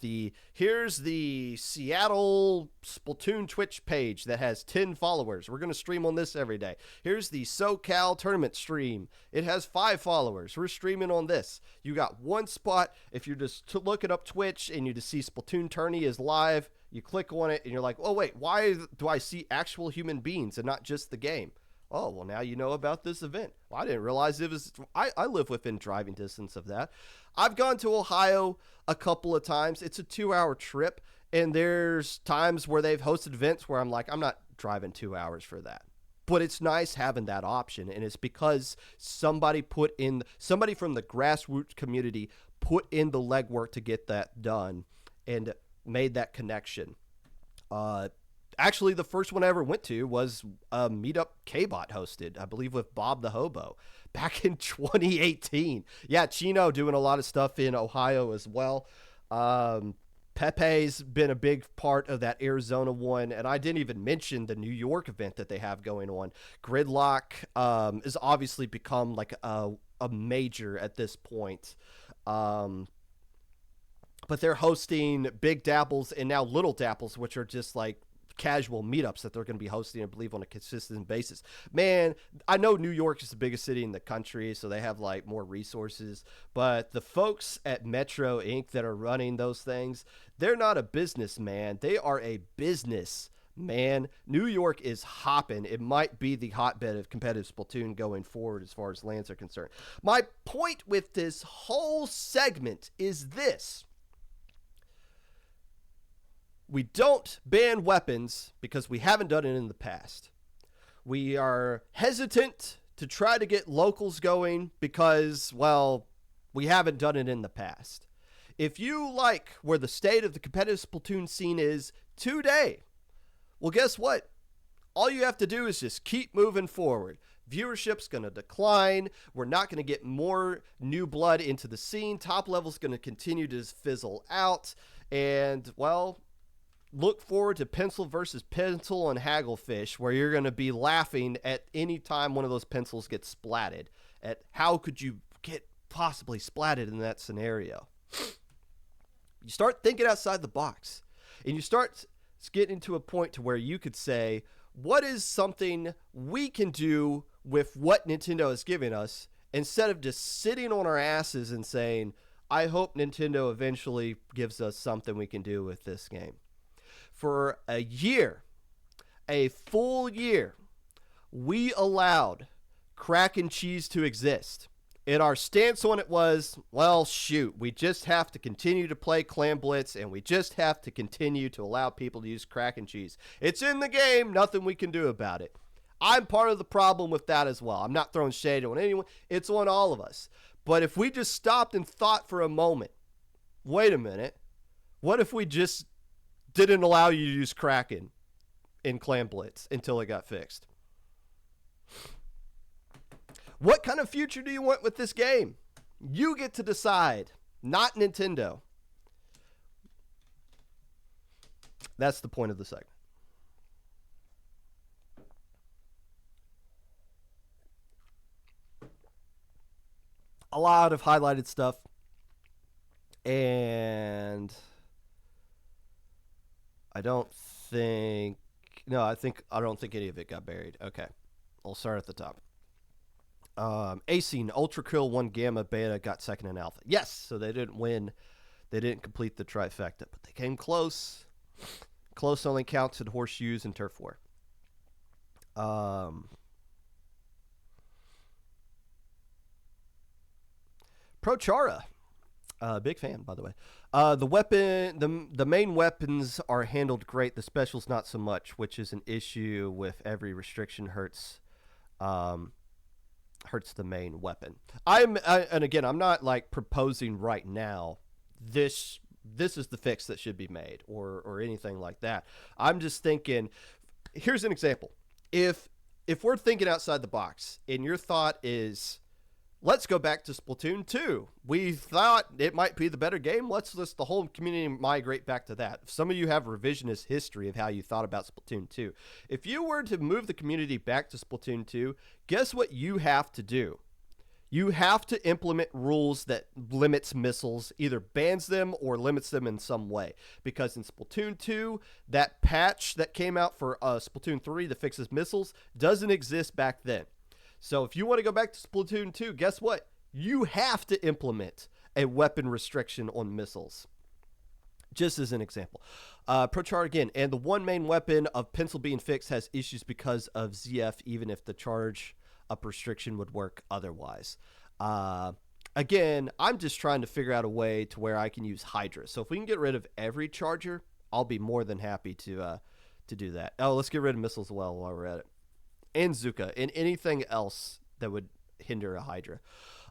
Speaker 1: here's the Seattle Splatoon Twitch page that has 10 followers. We're going to stream on this every day. Here's the SoCal tournament stream. It has 5 followers. We're streaming on this. You got one spot. If you're just looking up Twitch and you just see Splatoon Tourney is live, you click on it and you're like, oh wait, why do I see actual human beings and not just the game? Oh, well, now you know about this event. Well, I didn't realize it was... I live within driving distance of that. I've gone to Ohio a couple of times. It's a 2-hour trip, and there's times where they've hosted events where I'm like, I'm not driving 2 hours for that. But it's nice having that option, and it's because somebody from the grassroots community put in the legwork to get that done and made that connection. Actually, the first one I ever went to was a meetup K-Bot hosted, I believe with Bob the Hobo, back in 2018. Yeah, Chino doing a lot of stuff in Ohio as well. Pepe's been a big part of that Arizona one, and I didn't even mention the New York event that they have going on. Gridlock has obviously become like a major at this point. But they're hosting Big Dapples and now Little Dapples, which are just like casual meetups that they're going to be hosting, I believe, on a consistent basis. Man, I know New York is the biggest city in the country, so they have like more resources, but the folks at Metro Inc. that are running those things, they're not a business, man. They are a business, man. New York is hopping. It might be the hotbed of competitive Splatoon going forward as far as lands are concerned. My point with this whole segment is this. We don't ban weapons because we haven't done it in the past. We are hesitant to try to get locals going because, well, we haven't done it in the past. If you like where the state of the competitive Splatoon scene is today, well, guess what? All you have to do is just keep moving forward. Viewership's going to decline. We're not going to get more new blood into the scene. Top level's going to continue to fizzle out. And, well, look forward to pencil versus pencil and hagglefish, where you're going to be laughing at any time one of those pencils gets splatted. At how could you get possibly splatted in that scenario? You start thinking outside the box, and you start getting to a point to where you could say, what is something we can do with what Nintendo is giving us, instead of just sitting on our asses and saying, I hope Nintendo eventually gives us something we can do with this game. For a year, a full year, we allowed crack and cheese to exist. And our stance on it was, well, shoot, we just have to continue to play Clan Blitz, and we just have to continue to allow people to use crack and cheese. It's in the game, nothing we can do about it. I'm part of the problem with that as well. I'm not throwing shade on anyone. It's on all of us. But if we just stopped and thought for a moment, wait a minute, what if we just didn't allow you to use Kraken in Clan Blitz until it got fixed? What kind of future do you want with this game? You get to decide, not Nintendo. That's the point of the segment. A lot of highlighted stuff. And I don't think any of it got buried. Okay. I'll start at the top. Acing Ultra Kill 1 Gamma Beta got second in Alpha. Yes, so they didn't win. They didn't complete the trifecta, but they came close. Close only counts in Horseshoes and Turf War. Prochara. Big fan, by the way. The main weapons are handled great. The specials not so much, which is an issue with every restriction hurts the main weapon. And again, I'm not like proposing right now this is the fix that should be made or anything like that. I'm just thinking, here's an example. If we're thinking outside the box and your thought is, let's go back to Splatoon 2. We thought it might be the better game. Let's the whole community migrate back to that. Some of you have revisionist history of how you thought about Splatoon 2. If you were to move the community back to Splatoon 2, guess what you have to do? You have to implement rules that limits missiles, either bans them or limits them in some way. Because in Splatoon 2, that patch that came out for Splatoon 3 that fixes missiles doesn't exist back then. So if you want to go back to Splatoon 2, guess what? You have to implement a weapon restriction on missiles. Just as an example. Prochar again, and the one main weapon of pencil being fixed has issues because of ZF, even if the charge up restriction would work otherwise. Again, I'm just trying to figure out a way to where I can use Hydra. So if we can get rid of every charger, I'll be more than happy to do that. Oh, let's get rid of missiles as well while we're at it. And Zuka, and anything else that would hinder a Hydra.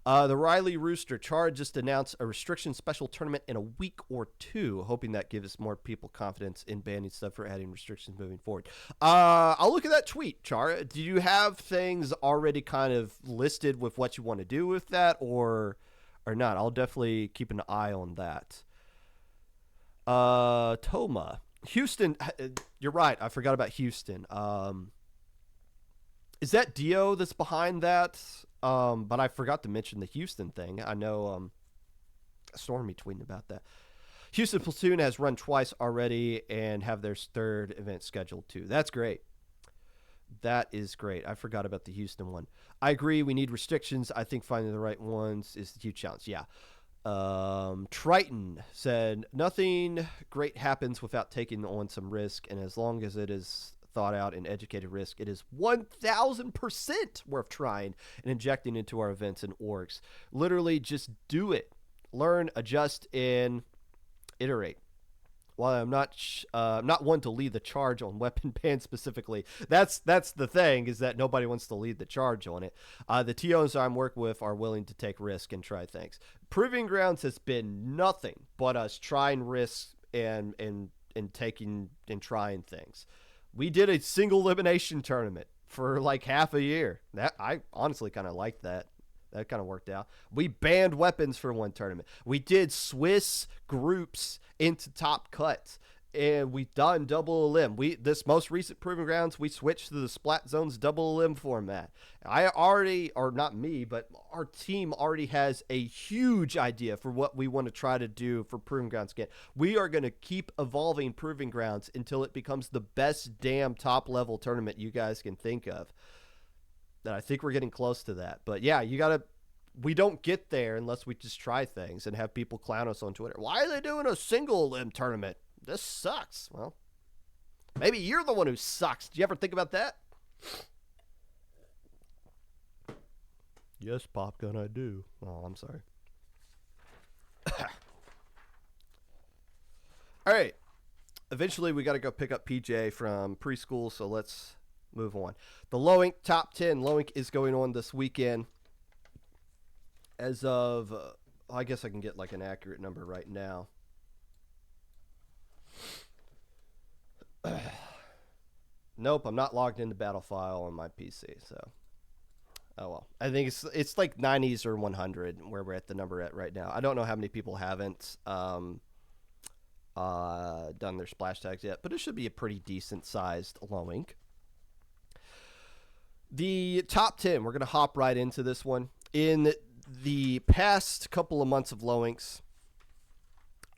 Speaker 1: The Riley Rooster Charge just announced a restriction special tournament in a week or two, hoping that gives more people confidence in banning stuff for adding restrictions moving forward. I'll look at that tweet, Char. Do you have things already kind of listed with what you want to do with that, or not? I'll definitely keep an eye on that. Toma. Houston, you're right. I forgot about Houston. Is that Dio that's behind that? But I forgot to mention the Houston thing. I know Stormy tweeting about that. Houston Platoon has run twice already and have their third event scheduled too. That's great. That is great. I forgot about the Houston one. I agree. We need restrictions. I think finding the right ones is the huge challenge. Yeah. Triton said, nothing great happens without taking on some risk. And as long as it is thought out and educated risk, it is 1,000% worth trying and injecting into our events and orgs. Literally just do it. Learn, adjust, and iterate. While I'm not one to lead the charge on weapon bans specifically, that's the thing, is that nobody wants to lead the charge on it. The TOs I'm working with are willing to take risk and try things. Proving Grounds has been nothing but us trying risks and taking and trying things. We did a single elimination tournament. for like half a year. That I honestly kind of liked that. That kind of worked out. We banned weapons for one tournament. We did Swiss groups into top cuts, and we've done double elim. This most recent Proving Grounds, we switched to the Splat Zones double elim format. I already, or not me, but our team already has a huge idea for what we want to try to do for Proving Grounds again. We are going to keep evolving Proving Grounds until it becomes the best damn top level tournament you guys can think of. And I think we're getting close to that. But yeah, we don't get there unless we just try things and have people clown us on Twitter. Why are they doing a single limb tournament? This sucks. Well, maybe you're the one who sucks. Do you ever think about that? Yes, Popgun, I do. Oh, I'm sorry. All right. Eventually, we got to go pick up PJ from preschool, so let's move on. The Low Ink Top 10. Low Ink is going on this weekend. As of, I guess I can get like an accurate number right now. Nope, I'm not logged into Battle File on my PC, so. Oh well. I think it's like 90s or 100 where we're at the number at right now. I don't know how many people haven't done their splash tags yet, but it should be a pretty decent sized Low Ink. The top 10, we're going to hop right into this one. In the past couple of months of Low Inks,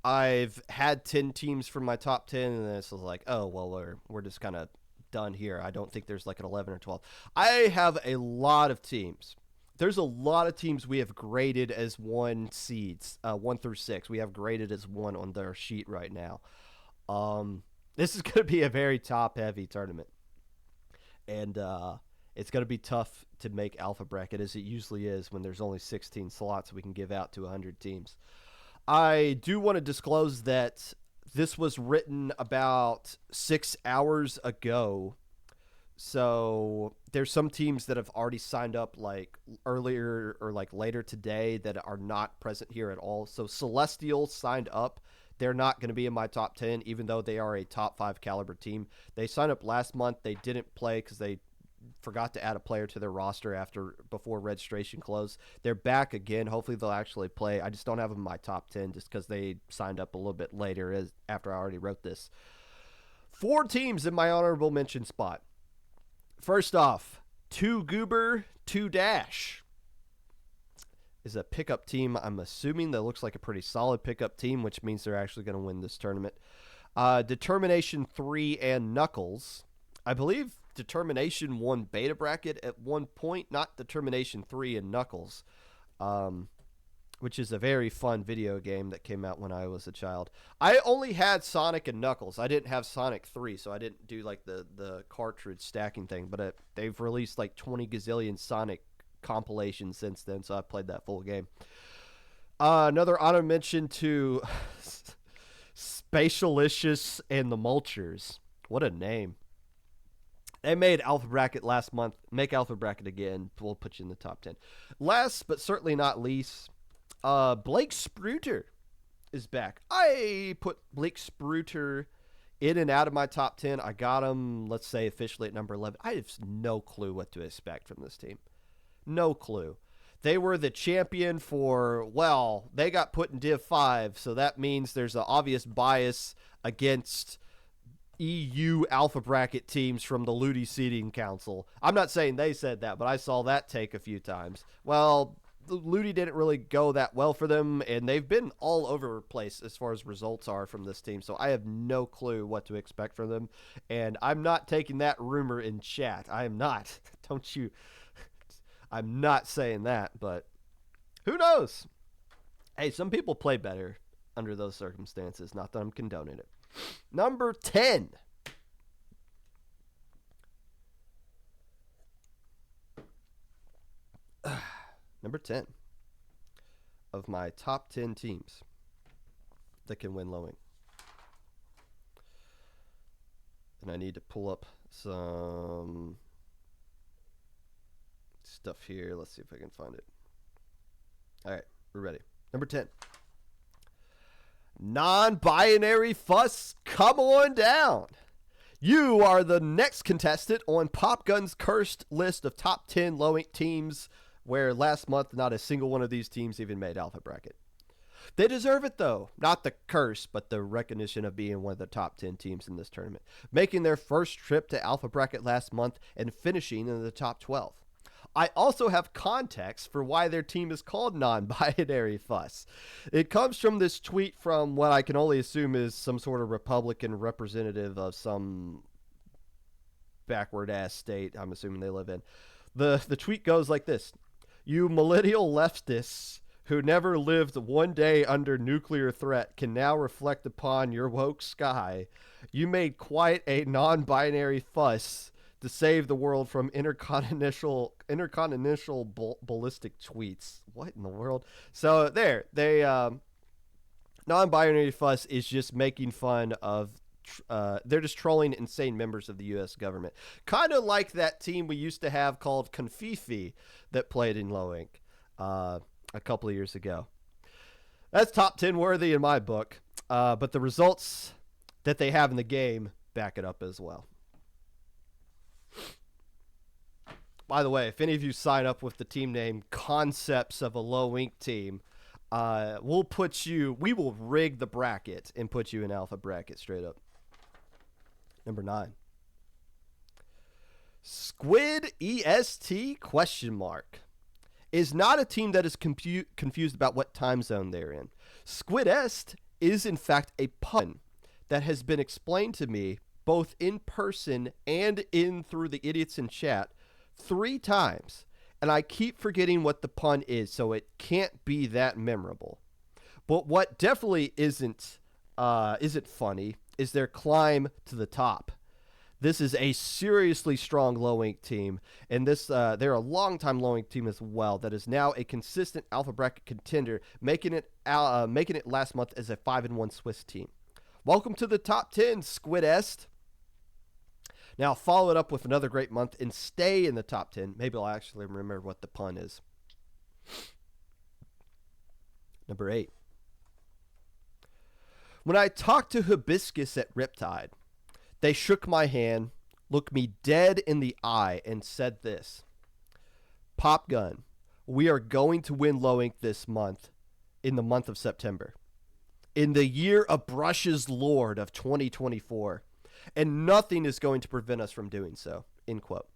Speaker 1: I've had 10 teams from my top 10, and this was like, oh, well, we're just kind of done here. I don't think there's like an 11 or 12. I have a lot of teams. There's a lot of teams we have graded as 1 seeds, 1 through 6. We have graded as 1 on their sheet right now. This is going to be a very top-heavy tournament. And it's going to be tough to make alpha bracket, as it usually is when there's only 16 slots we can give out to 100 teams. I do want to disclose that this was written about 6 hours ago. So there's some teams that have already signed up like earlier or like later today that are not present here at all. So Celestial signed up. They're not going to be in my top 10, even though they are a top 5 caliber team. They signed up last month. They didn't play because they forgot to add a player to their roster before registration closed. They're back again. Hopefully they'll actually play. I just don't have them in my top 10 just because they signed up a little bit later after I already wrote this. 4 teams in my honorable mention spot. First off, 2 Goober, 2 Dash is a pickup team. I'm assuming that looks like a pretty solid pickup team, which means they're actually going to win this tournament. Determination 3 and Knuckles. I believe Determination won beta bracket at one point, not Determination 3 and Knuckles, which is a very fun video game that came out when I was a child. I only had Sonic and Knuckles. I didn't have Sonic 3, so I didn't do like the cartridge stacking thing, but they've released like 20 gazillion Sonic compilations since then, so I played that full game. Another honor mention to Spatialicious and the Mulchers. What a name. They made Alpha Bracket last month. Make Alpha Bracket again. We'll put you in the top 10. Last, but certainly not least, Blake Spruter is back. I put Blake Spruter in and out of my top 10. I got him, let's say, officially at number 11. I have no clue what to expect from this team. No clue. They were the champion for, well, they got put in Div 5, so that means there's an obvious bias against EU alpha bracket teams from the Ludi Seeding Council. I'm not saying they said that, but I saw that take a few times. Well, the Ludi didn't really go that well for them, and they've been all over the place as far as results are from this team, so I have no clue what to expect from them, and I'm not taking that rumor in chat. I am not. Don't you... I'm not saying that, but who knows? Hey, some people play better under those circumstances. Not that I'm condoning it. Number 10. Number 10 of my top 10 teams that can win Low Ink. And I need to pull up some stuff here. Let's see if I can find it. All right, we're ready. Number 10. Non-binary fuss, come on down. You are the next contestant on Popgun's cursed list of top 10 low ink teams, where last month not a single one of these teams even made Alpha Bracket. They deserve it, though. Not the curse, but the recognition of being one of the top 10 teams in this tournament, making their first trip to Alpha Bracket last month and finishing in the top 12. I also have context for why their team is called Non-Binary Fuss. It comes from this tweet from what I can only assume is some sort of Republican representative of some backward-ass state I'm assuming they live in. The tweet goes like this. You millennial leftists who never lived one day under nuclear threat can now reflect upon your woke sky. You made quite a non-binary fuss to save the world from intercontinental ballistic tweets. What in the world? So there, they non-binary fuss is just making fun of. They're just trolling insane members of the U.S. government, kind of like that team we used to have called Confifi that played in low ink a couple of years ago. That's top 10 worthy in my book, but the results that they have in the game back it up as well. By the way, if any of you sign up with the team name Concepts of a Low Ink Team, we will rig the bracket and put you in Alpha Bracket straight up. Number 9. Squid EST ? Is not a team that is confused about what time zone they're in. Squid Est is in fact a pun that has been explained to me both in person and through the idiots in chat 3 times, and I keep forgetting what the pun is, so it can't be that memorable. But what definitely isn't funny is their climb to the top. This is a seriously strong low ink team, and they're a long-time low ink team as well that is now a consistent Alpha Bracket contender, making it last month as a 5-1 Swiss team. Welcome to the top 10, Squid Est. Now follow it up with another great month and stay in the top 10. Maybe I'll actually remember what the pun is. Number 8. When I talked to Hibiscus at Riptide, they shook my hand, looked me dead in the eye, and said this. Popgun, we are going to win low ink this month, in the month of September. In the year of Brush's Lord of 2024. And nothing is going to prevent us from doing so, end quote.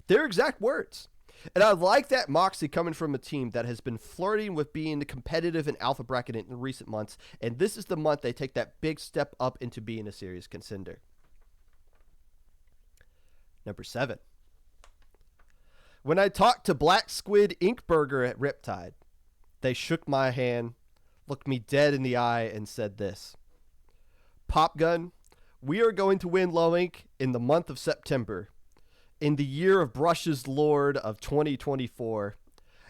Speaker 1: Their exact words. And I like that moxie coming from a team that has been flirting with being competitive in Alpha Bracket in recent months, and this is the month they take that big step up into being a serious contender. Number 7. When I talked to Black Squid Inkburger at Riptide, they shook my hand, looked me dead in the eye, and said this. Popgun, we are going to win low ink in the month of September, in the year of Brush's Lord of 2024,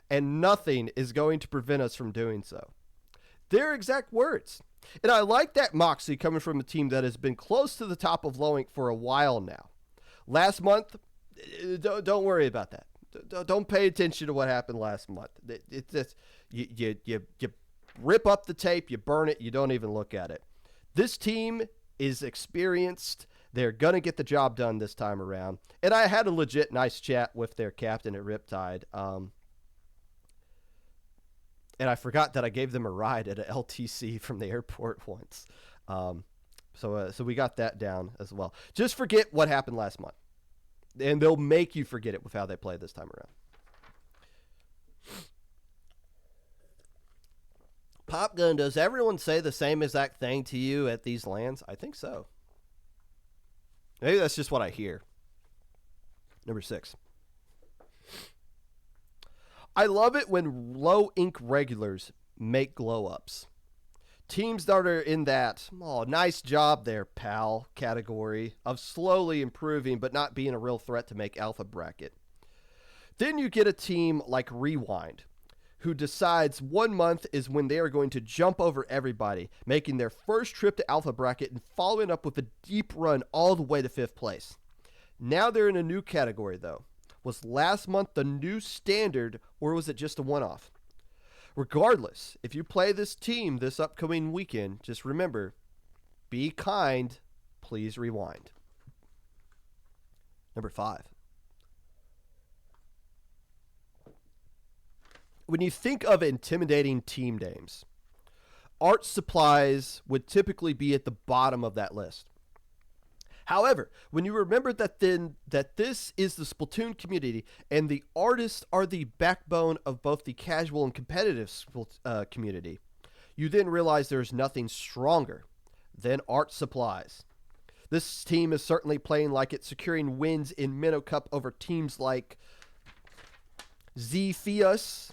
Speaker 1: and nothing is going to prevent us from doing so. Their exact words. And I like that moxie coming from a team that has been close to the top of low ink for a while now. Last month, don't worry about that. Don't pay attention to what happened last month. You rip up the tape, you burn it, you don't even look at it. This team is experienced. They're going to get the job done this time around. And I had a legit nice chat with their captain at Riptide. And I forgot that I gave them a ride at a LTC from the airport once. So we got that down as well. Just forget what happened last month. And they'll make you forget it with how they play this time around. Popgun, does everyone say the same exact thing to you at these lands? I think so. Maybe that's just what I hear. Number 6. I love it when low ink regulars make glow ups. Teams that are in that, nice job there, pal, category of slowly improving but not being a real threat to make Alpha Bracket. Then you get a team like Rewind, who decides 1 month is when they are going to jump over everybody, making their first trip to Alpha Bracket and following up with a deep run all the way to 5th place. Now they're in a new category, though. Was last month the new standard, or was it just a one-off? Regardless, if you play this team this upcoming weekend, just remember, be kind, please rewind. Number 5. When you think of intimidating team names, art supplies would typically be at the bottom of that list. However, when you remember that this is the Splatoon community and the artists are the backbone of both the casual and competitive community, you then realize there's nothing stronger than art supplies. This team is certainly playing like it's securing wins in Minnow Cup over teams like Zephyus,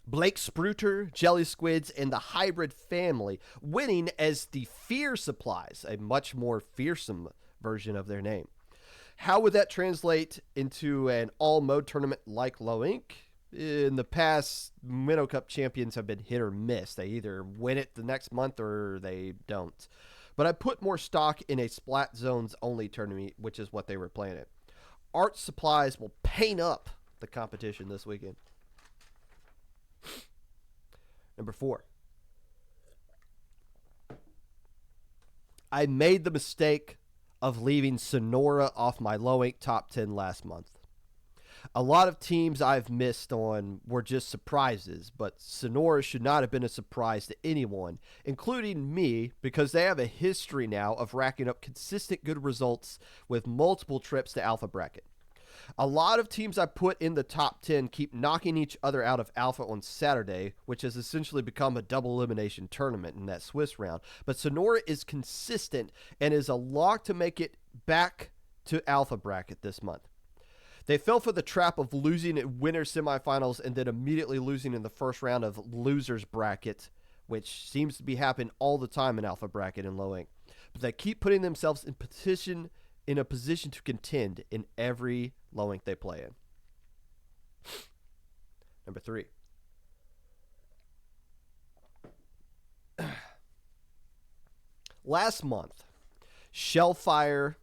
Speaker 1: Blake Spruter, Jelly Squids, and the Hybrid family, winning as the Fear Supplies, a much more fearsome version of their name. How would that translate into an all-mode tournament like Low Ink? In the past, Minnow Cup champions have been hit or miss. They either win it the next month or they don't. But I put more stock in a Splat Zones only tournament, which is what they were playing at. Art Supplies will paint up the competition this weekend. Number 4. I made the mistake of leaving Sonora off my Low Ink top 10 last month. A lot of teams I've missed on were just surprises, but Sonora should not have been a surprise to anyone, including me, because they have a history now of racking up consistent good results with multiple trips to Alpha Bracket. A lot of teams I put in the top 10 keep knocking each other out of Alpha on Saturday, which has essentially become a double elimination tournament in that Swiss round. But Sonora is consistent and is a lock to make it back to Alpha Bracket this month. They fell for the trap of losing at winner semifinals and then immediately losing in the first round of losers bracket, which seems to be happening all the time in Alpha Bracket and Low Ink. But they keep putting themselves in a position to contend in every Low Ink they play in. Number 3. Last month, Shellfire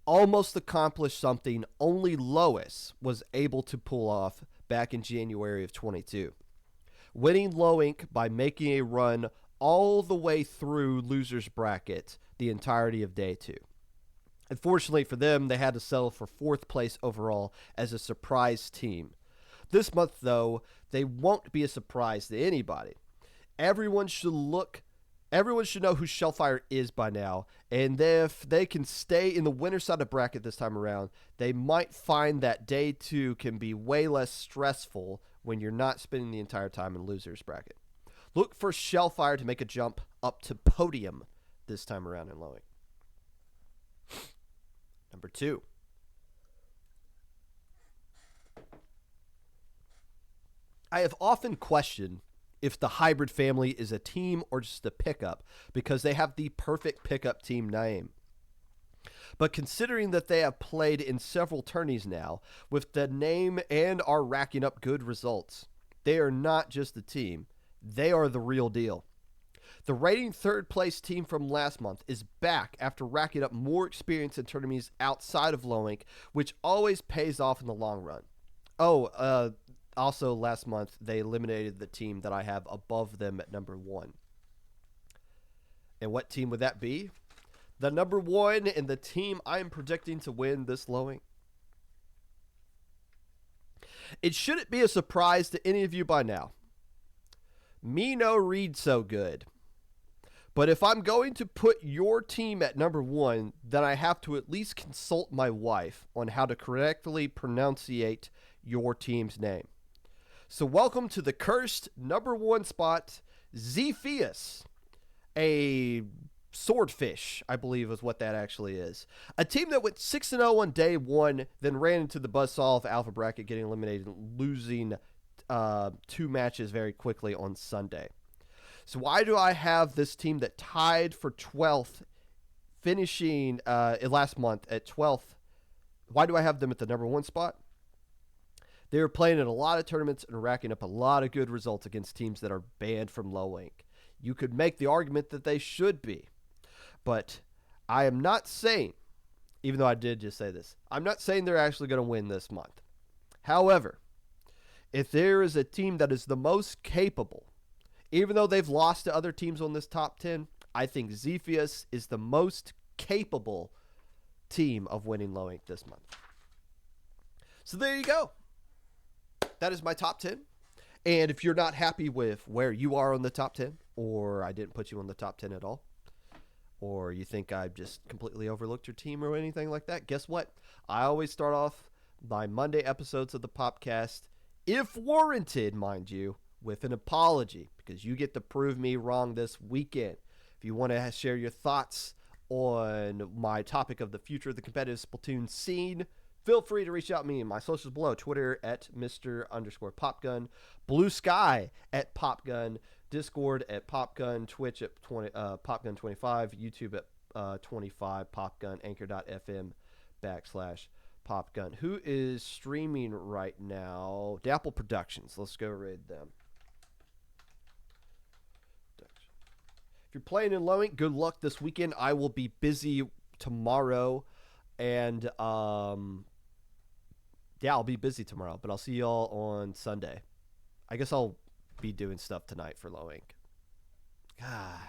Speaker 1: almost accomplished something only Lois was able to pull off back in January of 22. Winning Low Ink by making a run all the way through losers bracket the entirety of day 2. Unfortunately for them, they had to settle for 4th place overall as a surprise team. This month, though, they won't be a surprise to anybody. Everyone should know who Shellfire is by now, and if they can stay in the winner side of bracket this time around, they might find that day 2 can be way less stressful when you're not spending the entire time in losers bracket. Look for Shellfire to make a jump up to podium this time around in Low Ink. Number 2. I have often questioned if the Hybrid family is a team or just a pickup because they have the perfect pickup team name. But considering that they have played in several tourneys now with the name and are racking up good results, they are not just a team. They are the real deal. The reigning 3rd place team from last month is back after racking up more experience in tournaments outside of Low Ink, which always pays off in the long run. Also last month, they eliminated the team that I have above them at number 1. And what team would that be? The number 1 and the team I am predicting to win this Low Ink. It shouldn't be a surprise to any of you by now. Me no read so good. But if I'm going to put your team at number 1, then I have to at least consult my wife on how to correctly pronunciate your team's name. So welcome to the cursed number 1 spot, Zephyus, a swordfish, I believe is what that actually is. A team that went 6-0 on day 1, then ran into the buzzsaw of Alpha Bracket, getting eliminated and losing 2 matches very quickly on Sunday. So why do I have this team that tied for 12th, finishing last month at 12th? Why do I have them at the number 1 spot? They were playing in a lot of tournaments and racking up a lot of good results against teams that are banned from Low Ink. You could make the argument that they should be. But I am not saying, even though I did just say this, I'm not saying they're actually going to win this month. However, if there is a team that is the most capable, even though they've lost to other teams on this top 10, I think Zephyus is the most capable team of winning Low Ink this month. So there you go. That is my top 10. And if you're not happy with where you are on the top 10, or I didn't put you on the top 10 at all, or you think I've just completely overlooked your team or anything like that, guess what? I always start off my Monday episodes of the Popcast, if warranted, mind you, with an apology, because you get to prove me wrong this weekend. If you want to share your thoughts on my topic of the future of the competitive Splatoon scene, feel free to reach out to me in my socials below. Twitter at Mr_Popgun, Blue Sky at Popgun, Discord at Popgun, Twitch at Popgun25, YouTube at 25 Popgun, Anchor.fm /Popgun. Who is streaming right now? Dapple Productions. Let's go raid them. If you're playing in Low Ink, good luck this weekend. I will be busy tomorrow, and yeah, I'll be busy tomorrow, but I'll see y'all on Sunday. I guess I'll be doing stuff tonight for Low Ink. God.